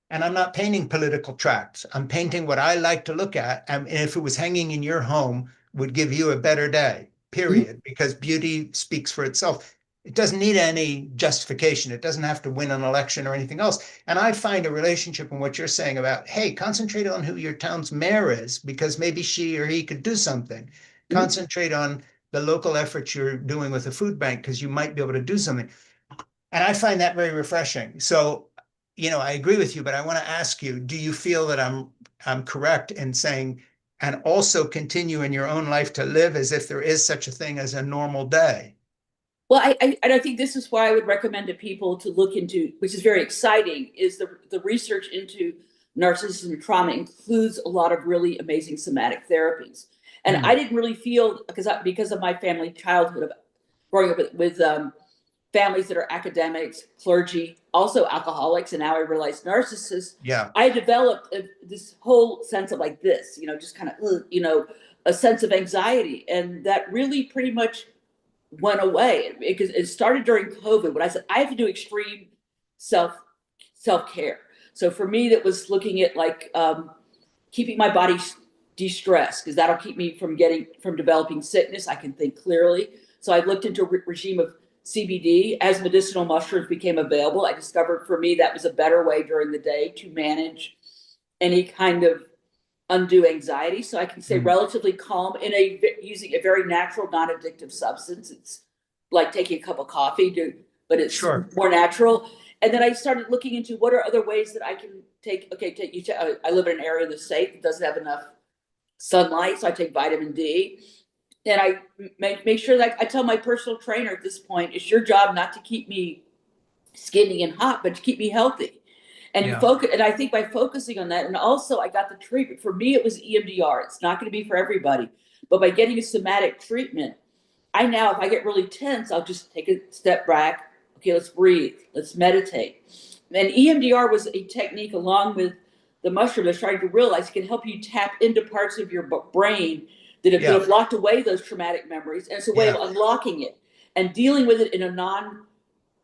And I'm not painting political tracts. I'm painting what I like to look at. And if it was hanging in your home, would give you a better day, period, because beauty speaks for itself. It doesn't need any justification. It doesn't have to win an election or anything else. And I find a relationship in what you're saying about, hey, concentrate on who your town's mayor is, because maybe she or he could do something. Concentrate on the local efforts you're doing with a food bank, because you might be able to do something. And I find that very refreshing. So, I agree with you, but I want to ask you, do you feel that I'm correct in saying, and also continue in your own life to live as if there is such a thing as a normal day? Well, I think this is why I would recommend to people to look into, which is very exciting, is the research into narcissism and trauma includes a lot of really amazing somatic therapies. And Mm. I didn't really feel, because of my family childhood of growing up with families that are academics, clergy, also alcoholics, and now I realize narcissists. Yeah. I developed this whole sense of like this, just kind of, a sense of anxiety. And that really pretty much went away because it started during COVID when I said I have to do extreme self-care. So for me, that was looking at like keeping my body de-stressed, because that'll keep me from developing sickness. I can think clearly. So I looked into a regime of CBD as medicinal mushrooms became available. I discovered for me that was a better way during the day to manage any kind of undue anxiety. So I can stay relatively calm using a very natural, non-addictive substance. It's like taking a cup of coffee, but it's Sure. more natural. And then I started looking into what are other ways that I can take. I live in an area of the state that doesn't have enough sunlight, so I take vitamin D. And I make sure that I tell my personal trainer at this point, it's your job not to keep me skinny and hot, but to keep me healthy. And focus. And I think by focusing on that, and also I got the treatment. For me, it was EMDR. It's not going to be for everybody, but by getting a somatic treatment, I now, if I get really tense, I'll just take a step back. Okay, let's breathe. Let's meditate. And EMDR was a technique along with the mushroom that's trying to realize it can help you tap into parts of your brain that have locked away those traumatic memories. And it's a way of unlocking it and dealing with it in a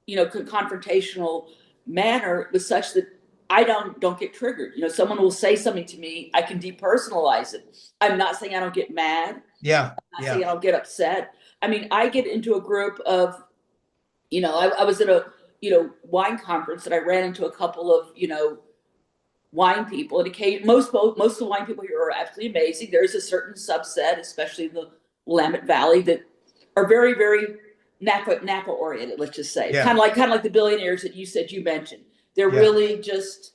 confrontational manner, with such that I don't get triggered. Someone will say something to me, I can depersonalize it. I'm not saying I don't get mad. Yeah. I'm not saying I don't get upset. I mean, I get into a group of, I was at a, wine conference, and I ran into a couple of, wine people. And most of the wine people here are absolutely amazing. There's a certain subset, especially in the Willamette Valley, that are very, very Napa oriented, let's just say. Kind of like the billionaires that you mentioned. They're really just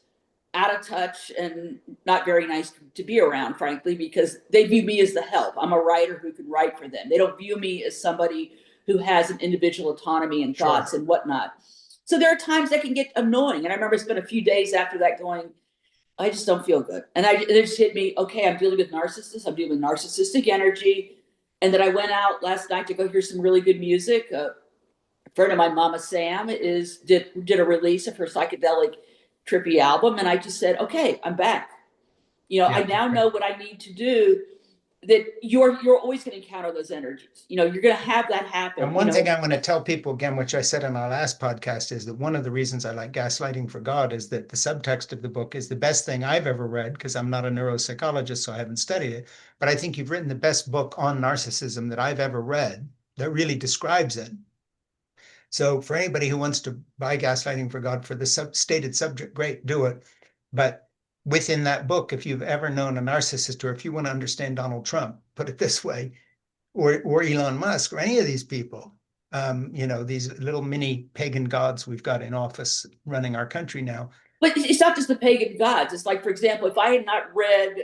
out of touch and not very nice to be around, frankly, because they view me as the help. I'm a writer who can write for them. They don't view me as somebody who has an individual autonomy and thoughts and whatnot. So there are times that can get annoying. And I remember I spent a few days after that going, I just don't feel good. And it just hit me, okay, I'm dealing with narcissists. I'm dealing with narcissistic energy. And then I went out last night to go hear some really good music. A friend of mine, Mama Sam, did a release of her psychedelic trippy album. And I just said, okay, I'm back. I now know what I need to do. That you're always going to encounter those energies. You're going to have that happen. And one thing I want to tell people again, which I said in our last podcast, is that one of the reasons I like Gaslighting for God is that the subtext of the book is the best thing I've ever read, because I'm not a neuropsychologist, so I haven't studied it. But I think you've written the best book on narcissism that I've ever read that really describes it. So for anybody who wants to buy Gaslighting for God for the stated subject, great, do it. But within that book, if you've ever known a narcissist, or if you want to understand Donald Trump, put it this way, or Elon Musk, or any of these people, these little mini pagan gods we've got in office running our country now. But it's not just the pagan gods. It's like, for example, if I had not done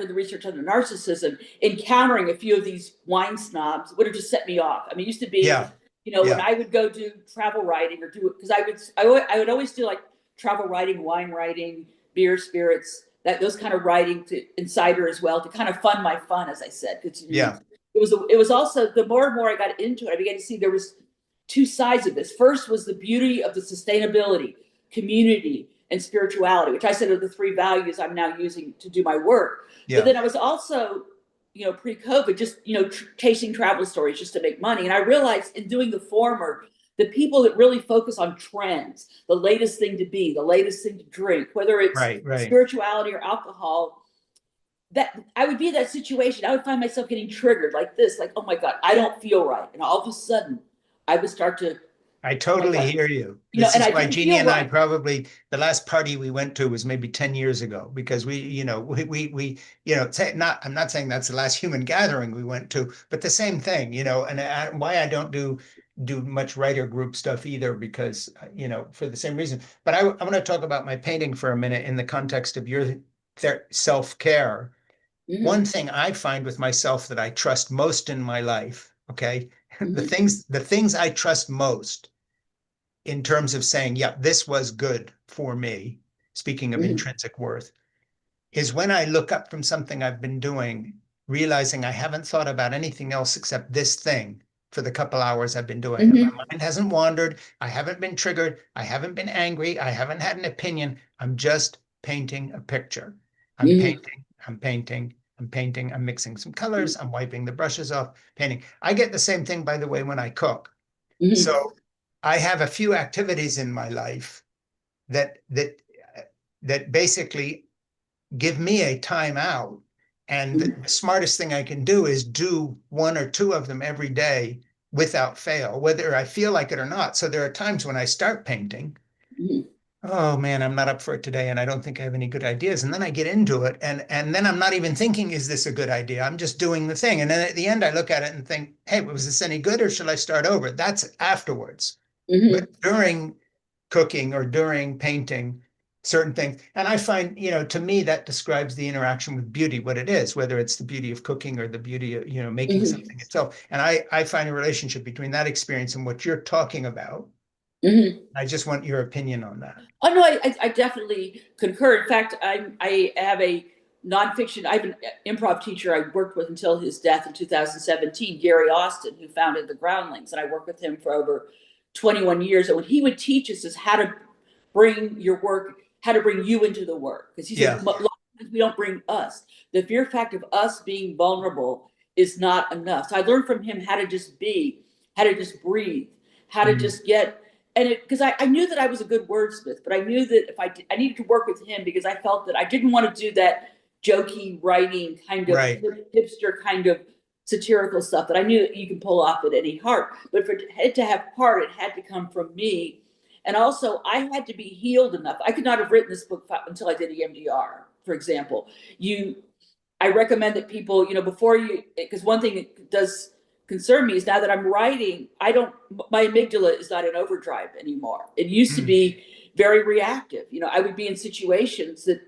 the research on the narcissism, encountering a few of these wine snobs would have just set me off. I mean, it used to be, when I would go do travel writing or do it, because I would always do like travel writing, wine writing, beer, spirits, those kind of writing, to insider as well, to kind of fund my fun, as I said. It was also, the more and more I got into it, I began to see there was two sides of this. First was the beauty of the sustainability, community, and spirituality, which I said are the three values I'm now using to do my work. But then I was also, pre-COVID, just, chasing travel stories just to make money. And I realized in doing the former, the people that really focus on trends, the latest thing to be, the latest thing to drink, whether it's spirituality or alcohol, that I would be in that situation. I would find myself getting triggered like this, like, oh my God, I don't feel right. And all of a sudden I would start to. I totally hear you. This is why Jeannie and I probably, the last party we went to was maybe 10 years ago, because I'm not saying that's the last human gathering we went to, but the same thing, and why I don't do much writer group stuff either, because, for the same reason. But I want to talk about my painting for a minute in the context of your self-care. Mm-hmm. One thing I find with myself that I trust most in my life, okay, mm-hmm. the things I trust most in terms of saying, yeah, this was good for me. speaking of intrinsic worth, is when I look up from something I've been doing, realizing I haven't thought about anything else except this thing for the couple hours I've been doing it. My mind hasn't wandered. I haven't been triggered. I haven't been angry. I haven't had an opinion. I'm just painting a picture. I'm painting, I'm painting, I'm painting. I'm mixing some colors. I'm wiping the brushes off, painting. I get the same thing, by the way, when I cook. So I have a few activities in my life that basically give me a time out. And the smartest thing I can do is do one or two of them every day without fail, whether I feel like it or not. So there are times when I start painting, oh man, I'm not up for it today, and I don't think I have any good ideas. And then I get into it, and then I'm not even thinking, is this a good idea? I'm just doing the thing. And then at the end, I look at it and think, hey, was this any good, or should I start over? That's afterwards. But during cooking or during painting, certain things. And I find, to me, that describes the interaction with beauty, what it is, whether it's the beauty of cooking or the beauty of, making something itself. And I find a relationship between that experience and what you're talking about. I just want your opinion on that. Oh, no, I definitely concur. In fact, I have a nonfiction, I have an improv teacher I worked with until his death in 2017, Gary Austin, who founded the Groundlings. And I worked with him for over 21 years. And what he would teach us is how to bring your work, how to bring you into the work. Because he said, a lot of times we don't bring us. The fear factor of us being vulnerable is not enough. So I learned from him how to just be, how to just breathe, how to just get, and because I knew that I was a good wordsmith, but I knew that if I needed to work with him because I felt that I didn't want to do that jokey writing kind of hipster kind of satirical stuff that I knew that you can pull off at any heart. But for it to have heart, it had to come from me. And also, I had to be healed enough. I could not have written this book until I did EMDR, for example. I recommend that people, before you, because one thing that does concern me is now that I'm writing, my amygdala is not in overdrive anymore. It used to be very reactive. I would be in situations that,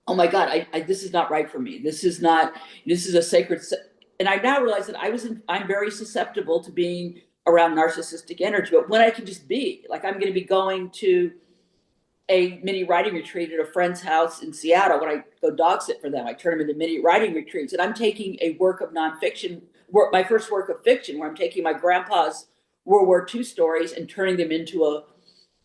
oh my God, this is not right for me. This is a sacred, and I now realize that I'm very susceptible to being around narcissistic energy. But when I can just be, like, I'm going to be going to a mini writing retreat at a friend's house in Seattle. When I go dog sit for them, I turn them into mini writing retreats. And I'm taking a work of nonfiction, my first work of fiction, where I'm taking my grandpa's World War II stories and turning them into a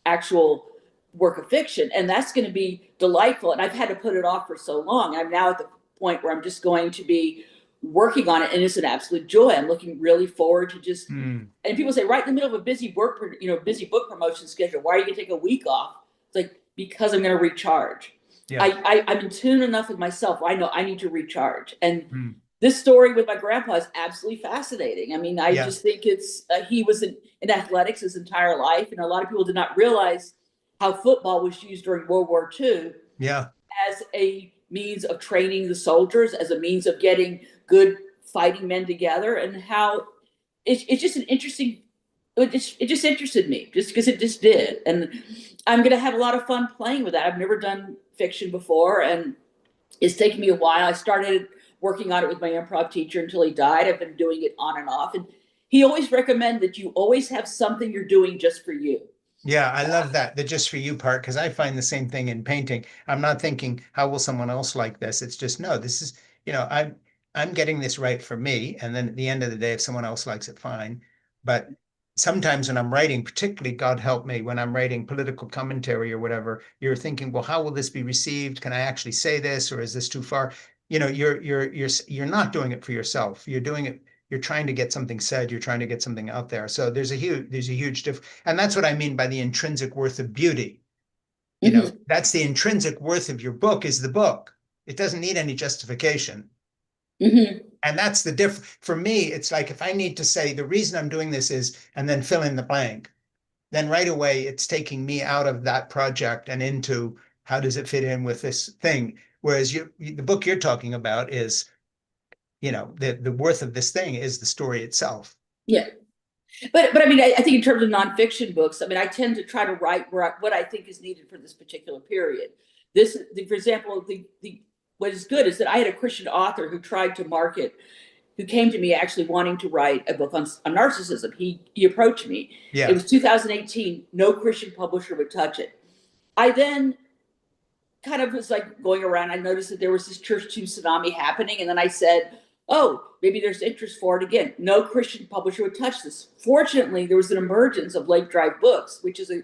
actual work of fiction. And that's going to be delightful. And I've had to put it off for so long. I'm now at the point where I'm just going to be working on it, and it's an absolute joy. I'm looking really forward to just, and people say, right in the middle of a busy book promotion schedule, why are you going to take a week off? It's like, because I'm going to recharge. I'm in tune enough with myself. I know I need to recharge. And this story with my grandpa is absolutely fascinating. I mean, I just think it's, he was in athletics his entire life. And a lot of people did not realize how football was used during World War II as a means of training the soldiers, as a means of getting good fighting men together, and how it's just an interesting, it just interested me just because it just did. And I'm going to have a lot of fun playing with that. I've never done fiction before, and it's taken me a while. I started working on it with my improv teacher until he died. I've been doing it on and off. And he always recommended that you always have something you're doing just for you. Yeah, I love that, the just for you part, because I find the same thing in painting. I'm not thinking, how will someone else like this? It's just, no, this is, I'm getting this right for me. And then at the end of the day, if someone else likes it, fine. But sometimes when I'm writing, particularly, God help me, when I'm writing political commentary or whatever, you're thinking, well, how will this be received? Can I actually say this, or is this too far? You're not doing it for yourself. You're doing it, you're trying to get something said, you're trying to get something out there. So there's a huge difference. And that's what I mean by the intrinsic worth of beauty. That's the intrinsic worth of your book, is the book. It doesn't need any justification. And that's the difference. For me, it's like, if I need to say the reason I'm doing this is, and then fill in the blank, then right away it's taking me out of that project and into, how does it fit in with this thing? Whereas the book you're talking about is, the worth of this thing is the story itself. Yeah. But I mean, I think in terms of nonfiction books, I mean, I tend to try to write what I think is needed for this particular period. For example, what is good is that I had a Christian author who came to me actually wanting to write a book on narcissism. He approached me. It was 2018. No Christian publisher would touch it. I then kind of was like going around. I noticed that there was this church tube tsunami happening. And then I said, oh, maybe there's interest for it again. No Christian publisher would touch this. Fortunately, there was an emergence of Lake Drive Books, which is a,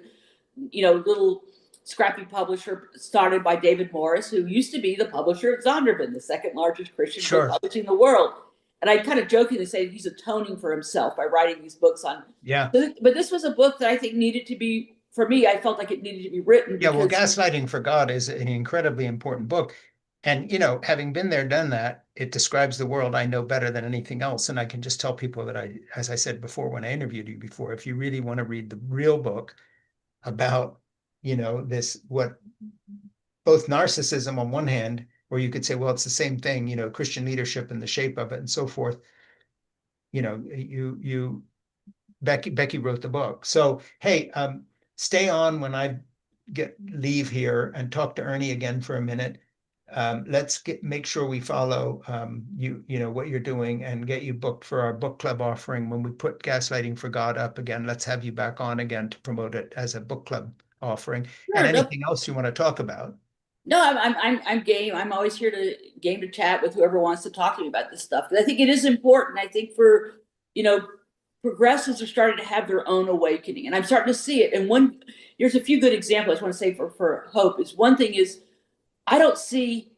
little scrappy publisher started by David Morris, who used to be the publisher of Zondervan, the second largest Christian book publishing in the world. And I kind of jokingly say he's atoning for himself by writing these books on. Yeah. But this was a book that I think needed to be, for me, I felt like it needed to be written. Yeah, well, Gaslighting for God is an incredibly important book. And, having been there, done that, it describes the world I know better than anything else. And I can just tell people that as I said before, when I interviewed you before, if you really want to read the real book about, what both narcissism on one hand, where you could say, well, it's the same thing, Christian leadership and the shape of it and so forth. Becky wrote the book. So, hey, stay on when I leave here and talk to Ernie again for a minute. Let's make sure we follow what you're doing and get you booked for our book club offering. When we put Gaslighting for God up again, let's have you back on again to promote it as a book club offering. Sure, and anything else you want to talk about? No, I'm game. I'm always here to chat with whoever wants to talk to me about this stuff. Because I think it is important. I think for, progressives are starting to have their own awakening, and I'm starting to see it. And here's a few good examples I just want to say for hope. Is one thing is I don't see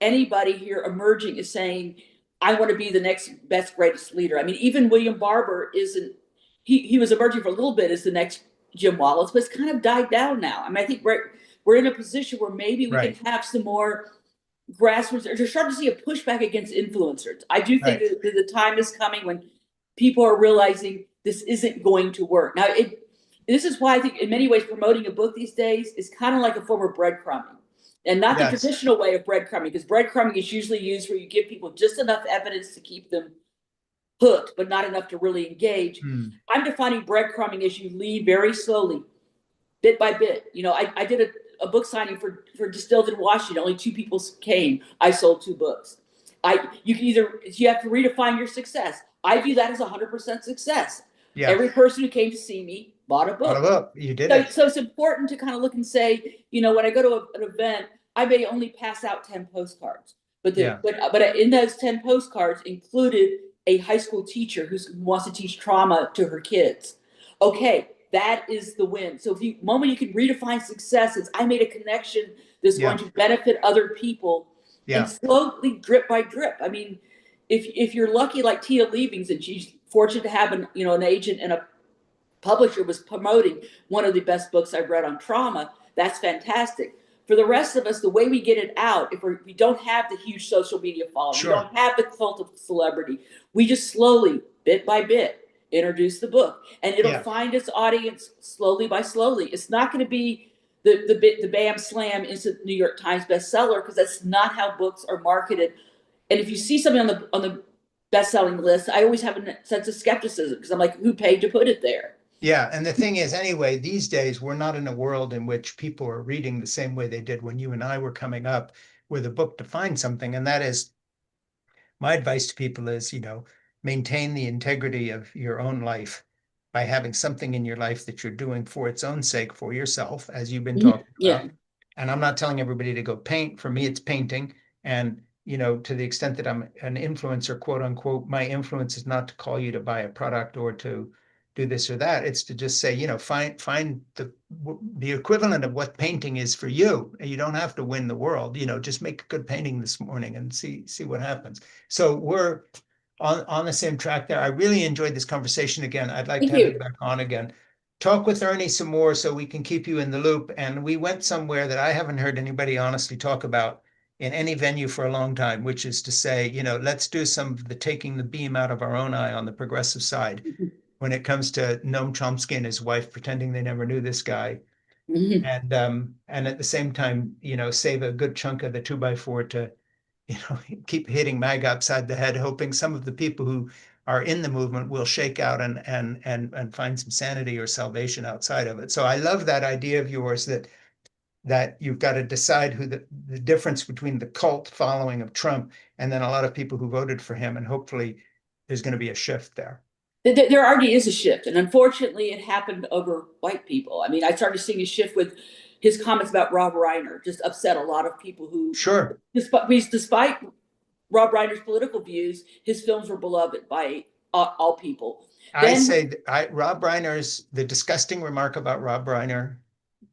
anybody here emerging as saying, I want to be the next best, greatest leader. I mean, even William Barber isn't, he was emerging for a little bit as the next Jim Wallace, but it's kind of died down now. I mean, I think we're in a position where maybe we can have some more grassroots, or starting to see a pushback against influencers. I do think that the time is coming when people are realizing this isn't going to work. Now, this is why I think in many ways promoting a book these days is kind of like a form of breadcrumbing. And not the traditional way of breadcrumbing, because breadcrumbing is usually used where you give people just enough evidence to keep them hooked, but not enough to really engage. I'm defining breadcrumbing as you lead very slowly, bit by bit. I did a book signing for Distilled in Washington. Only 2 people came. I sold 2 books. You have to redefine your success. I view that as 100% success. Yeah. Every person who came to see me bought a book. Bought a book. You did it. So it's important to kind of look and say, when I go to an event, I may only pass out 10 postcards, but in those 10 postcards included a high school teacher who wants to teach trauma to her kids. Okay, that is the win. So moment you can redefine success is I made a connection that's going to benefit other people, and slowly, drip by drip. I mean, if you're lucky like Tia Leavings, and she's fortunate to have an agent and a publisher was promoting one of the best books I've read on trauma, that's fantastic. For the rest of us, the way we get it out, if we don't have the huge social media following, we don't have the cult of celebrity, we just slowly, bit by bit, introduce the book, and it'll find its audience slowly by slowly. It's not going to be the bam slam instant New York Times bestseller, because that's not how books are marketed. And if you see something on the best-selling list, I always have a sense of skepticism, because I'm like, who paid to put it there? Yeah, and the thing is, anyway, these days we're not in a world in which people are reading the same way they did when you and I were coming up with a book to find something. And that is, my advice to people is, maintain the integrity of your own life by having something in your life that you're doing for its own sake, for yourself, as you've been talking about. And I'm not telling everybody to go paint. For me, it's painting. And to the extent that I'm an influencer, quote unquote, my influence is not to call you to buy a product or to do this or that. It's to just say, find the equivalent of what painting is for you. You don't have to win the world. Just make a good painting this morning and see what happens. So we're on the same track there. I really enjoyed this conversation again. I'd like to have you back on again. Talk with Ernie some more so we can keep you in the loop. And we went somewhere that I haven't heard anybody honestly talk about in any venue for a long time, which is to say, let's do some of the taking the beam out of our own eye on the progressive side when it comes to Noam Chomsky and his wife pretending they never knew this guy. And at the same time, save a good chunk of the 2x4 to, keep hitting MAGA upside the head, hoping some of the people who are in the movement will shake out and find some sanity or salvation outside of it. So I love that idea of yours that you've got to decide who the difference between the cult following of Trump and then a lot of people who voted for him, and hopefully there's going to be a shift there. There already is a shift, and unfortunately it happened over white people. I mean, I started seeing a shift with his comments about Rob Reiner just upset a lot of people who, Sure. despite Rob Reiner's political views, his films were beloved by all people. I Then, say Rob Reiner's the disgusting remark about Rob Reiner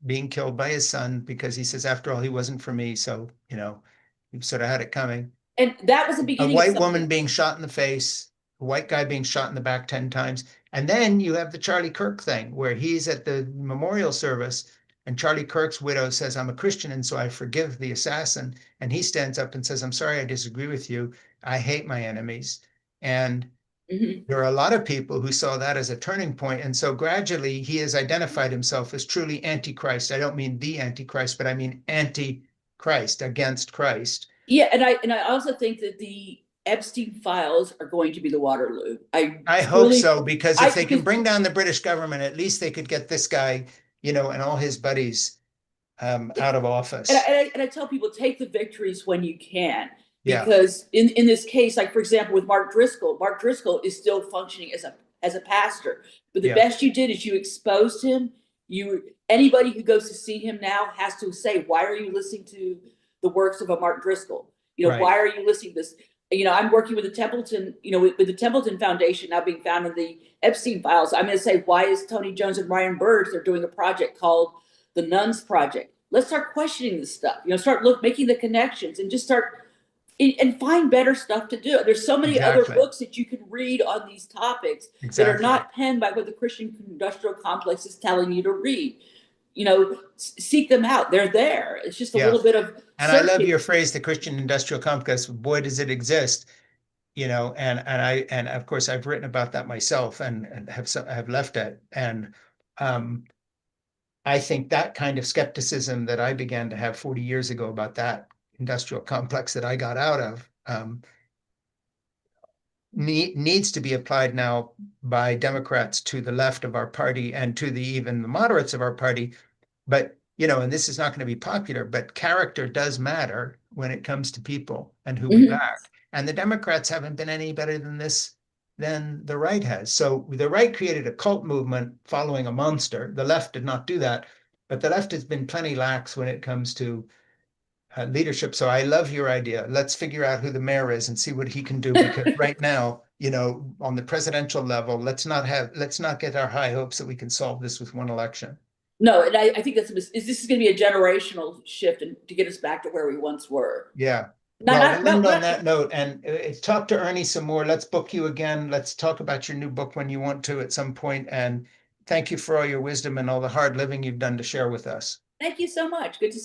being killed by his son because he says, after all, he wasn't for me. So, you've sort of had it coming. and that was the A beginning of white woman something. being shot in the face, a white guy being shot in the back 10 times. And then you have the Charlie Kirk thing where he's at the memorial service and Charlie Kirk's widow says, I'm a Christian, and so I forgive the assassin. And he stands up and says, I'm sorry, I disagree with you. I hate my enemies. And Mhm. there are a lot of people who saw that as a turning point. And so gradually he has identified himself as truly antichrist. I don't mean the antichrist, but I mean anti-Christ, against Christ. Yeah, and I also think that the Epstein files are going to be the Waterloo. I hope Truly, so, because I if they because can bring down the British government, at least they could get this guy, and all his buddies out of office. and I tell people take the victories when you can, Yeah, because in this case, like for example with Mark Driscoll is still functioning as a pastor, but the yeah, best you did is you exposed him. You Anybody who goes to see him now has to say, why are you listening to the works of a Mark Driscoll? right. Why are you listening to this? I'm working with the Templeton, with the Templeton Foundation now being found in the Epstein files. I'm going to say, why is Tony Jones and Ryan Burge, they're doing a project called the Nuns Project. Let's start questioning this stuff. Start making the connections and just start and find better stuff to do. There's so many other Exactly. books that you can read on these topics that are Exactly. not penned by what the Christian industrial complex is telling you to read. Seek them out. They're there. It's just a Yeah. little bit of And I love searching. your phrase, the Christian industrial complex. Boy, does it exist. And of course I've written about that myself and have left it. And um, I think that kind of skepticism that I began to have 40 years ago about that industrial complex that I got out of needs to be applied now by Democrats to the left of our party and to even the moderates of our party. But, and this is not going to be popular, but character does matter when it comes to people and who we Mhm. back. And the Democrats haven't been any better than this than the right has. So the right created a cult movement following a monster. The left did not do that, but the left has been plenty lax when it comes to leadership. So I love your idea. Let's figure out who the mayor is and see what he can do. Because right now, on the presidential level, let's not get our high hopes that we can solve this with one election. No, and I think this is going to be a generational shift and to get us back to where we once were. Yeah. Not, Well, not, we'll not, end on not, that note and talk to Ernie some more. Let's book you again. Let's talk about your new book when you want to at some point. And thank you for all your wisdom and all the hard living you've done to share with us. Thank you so much. Good to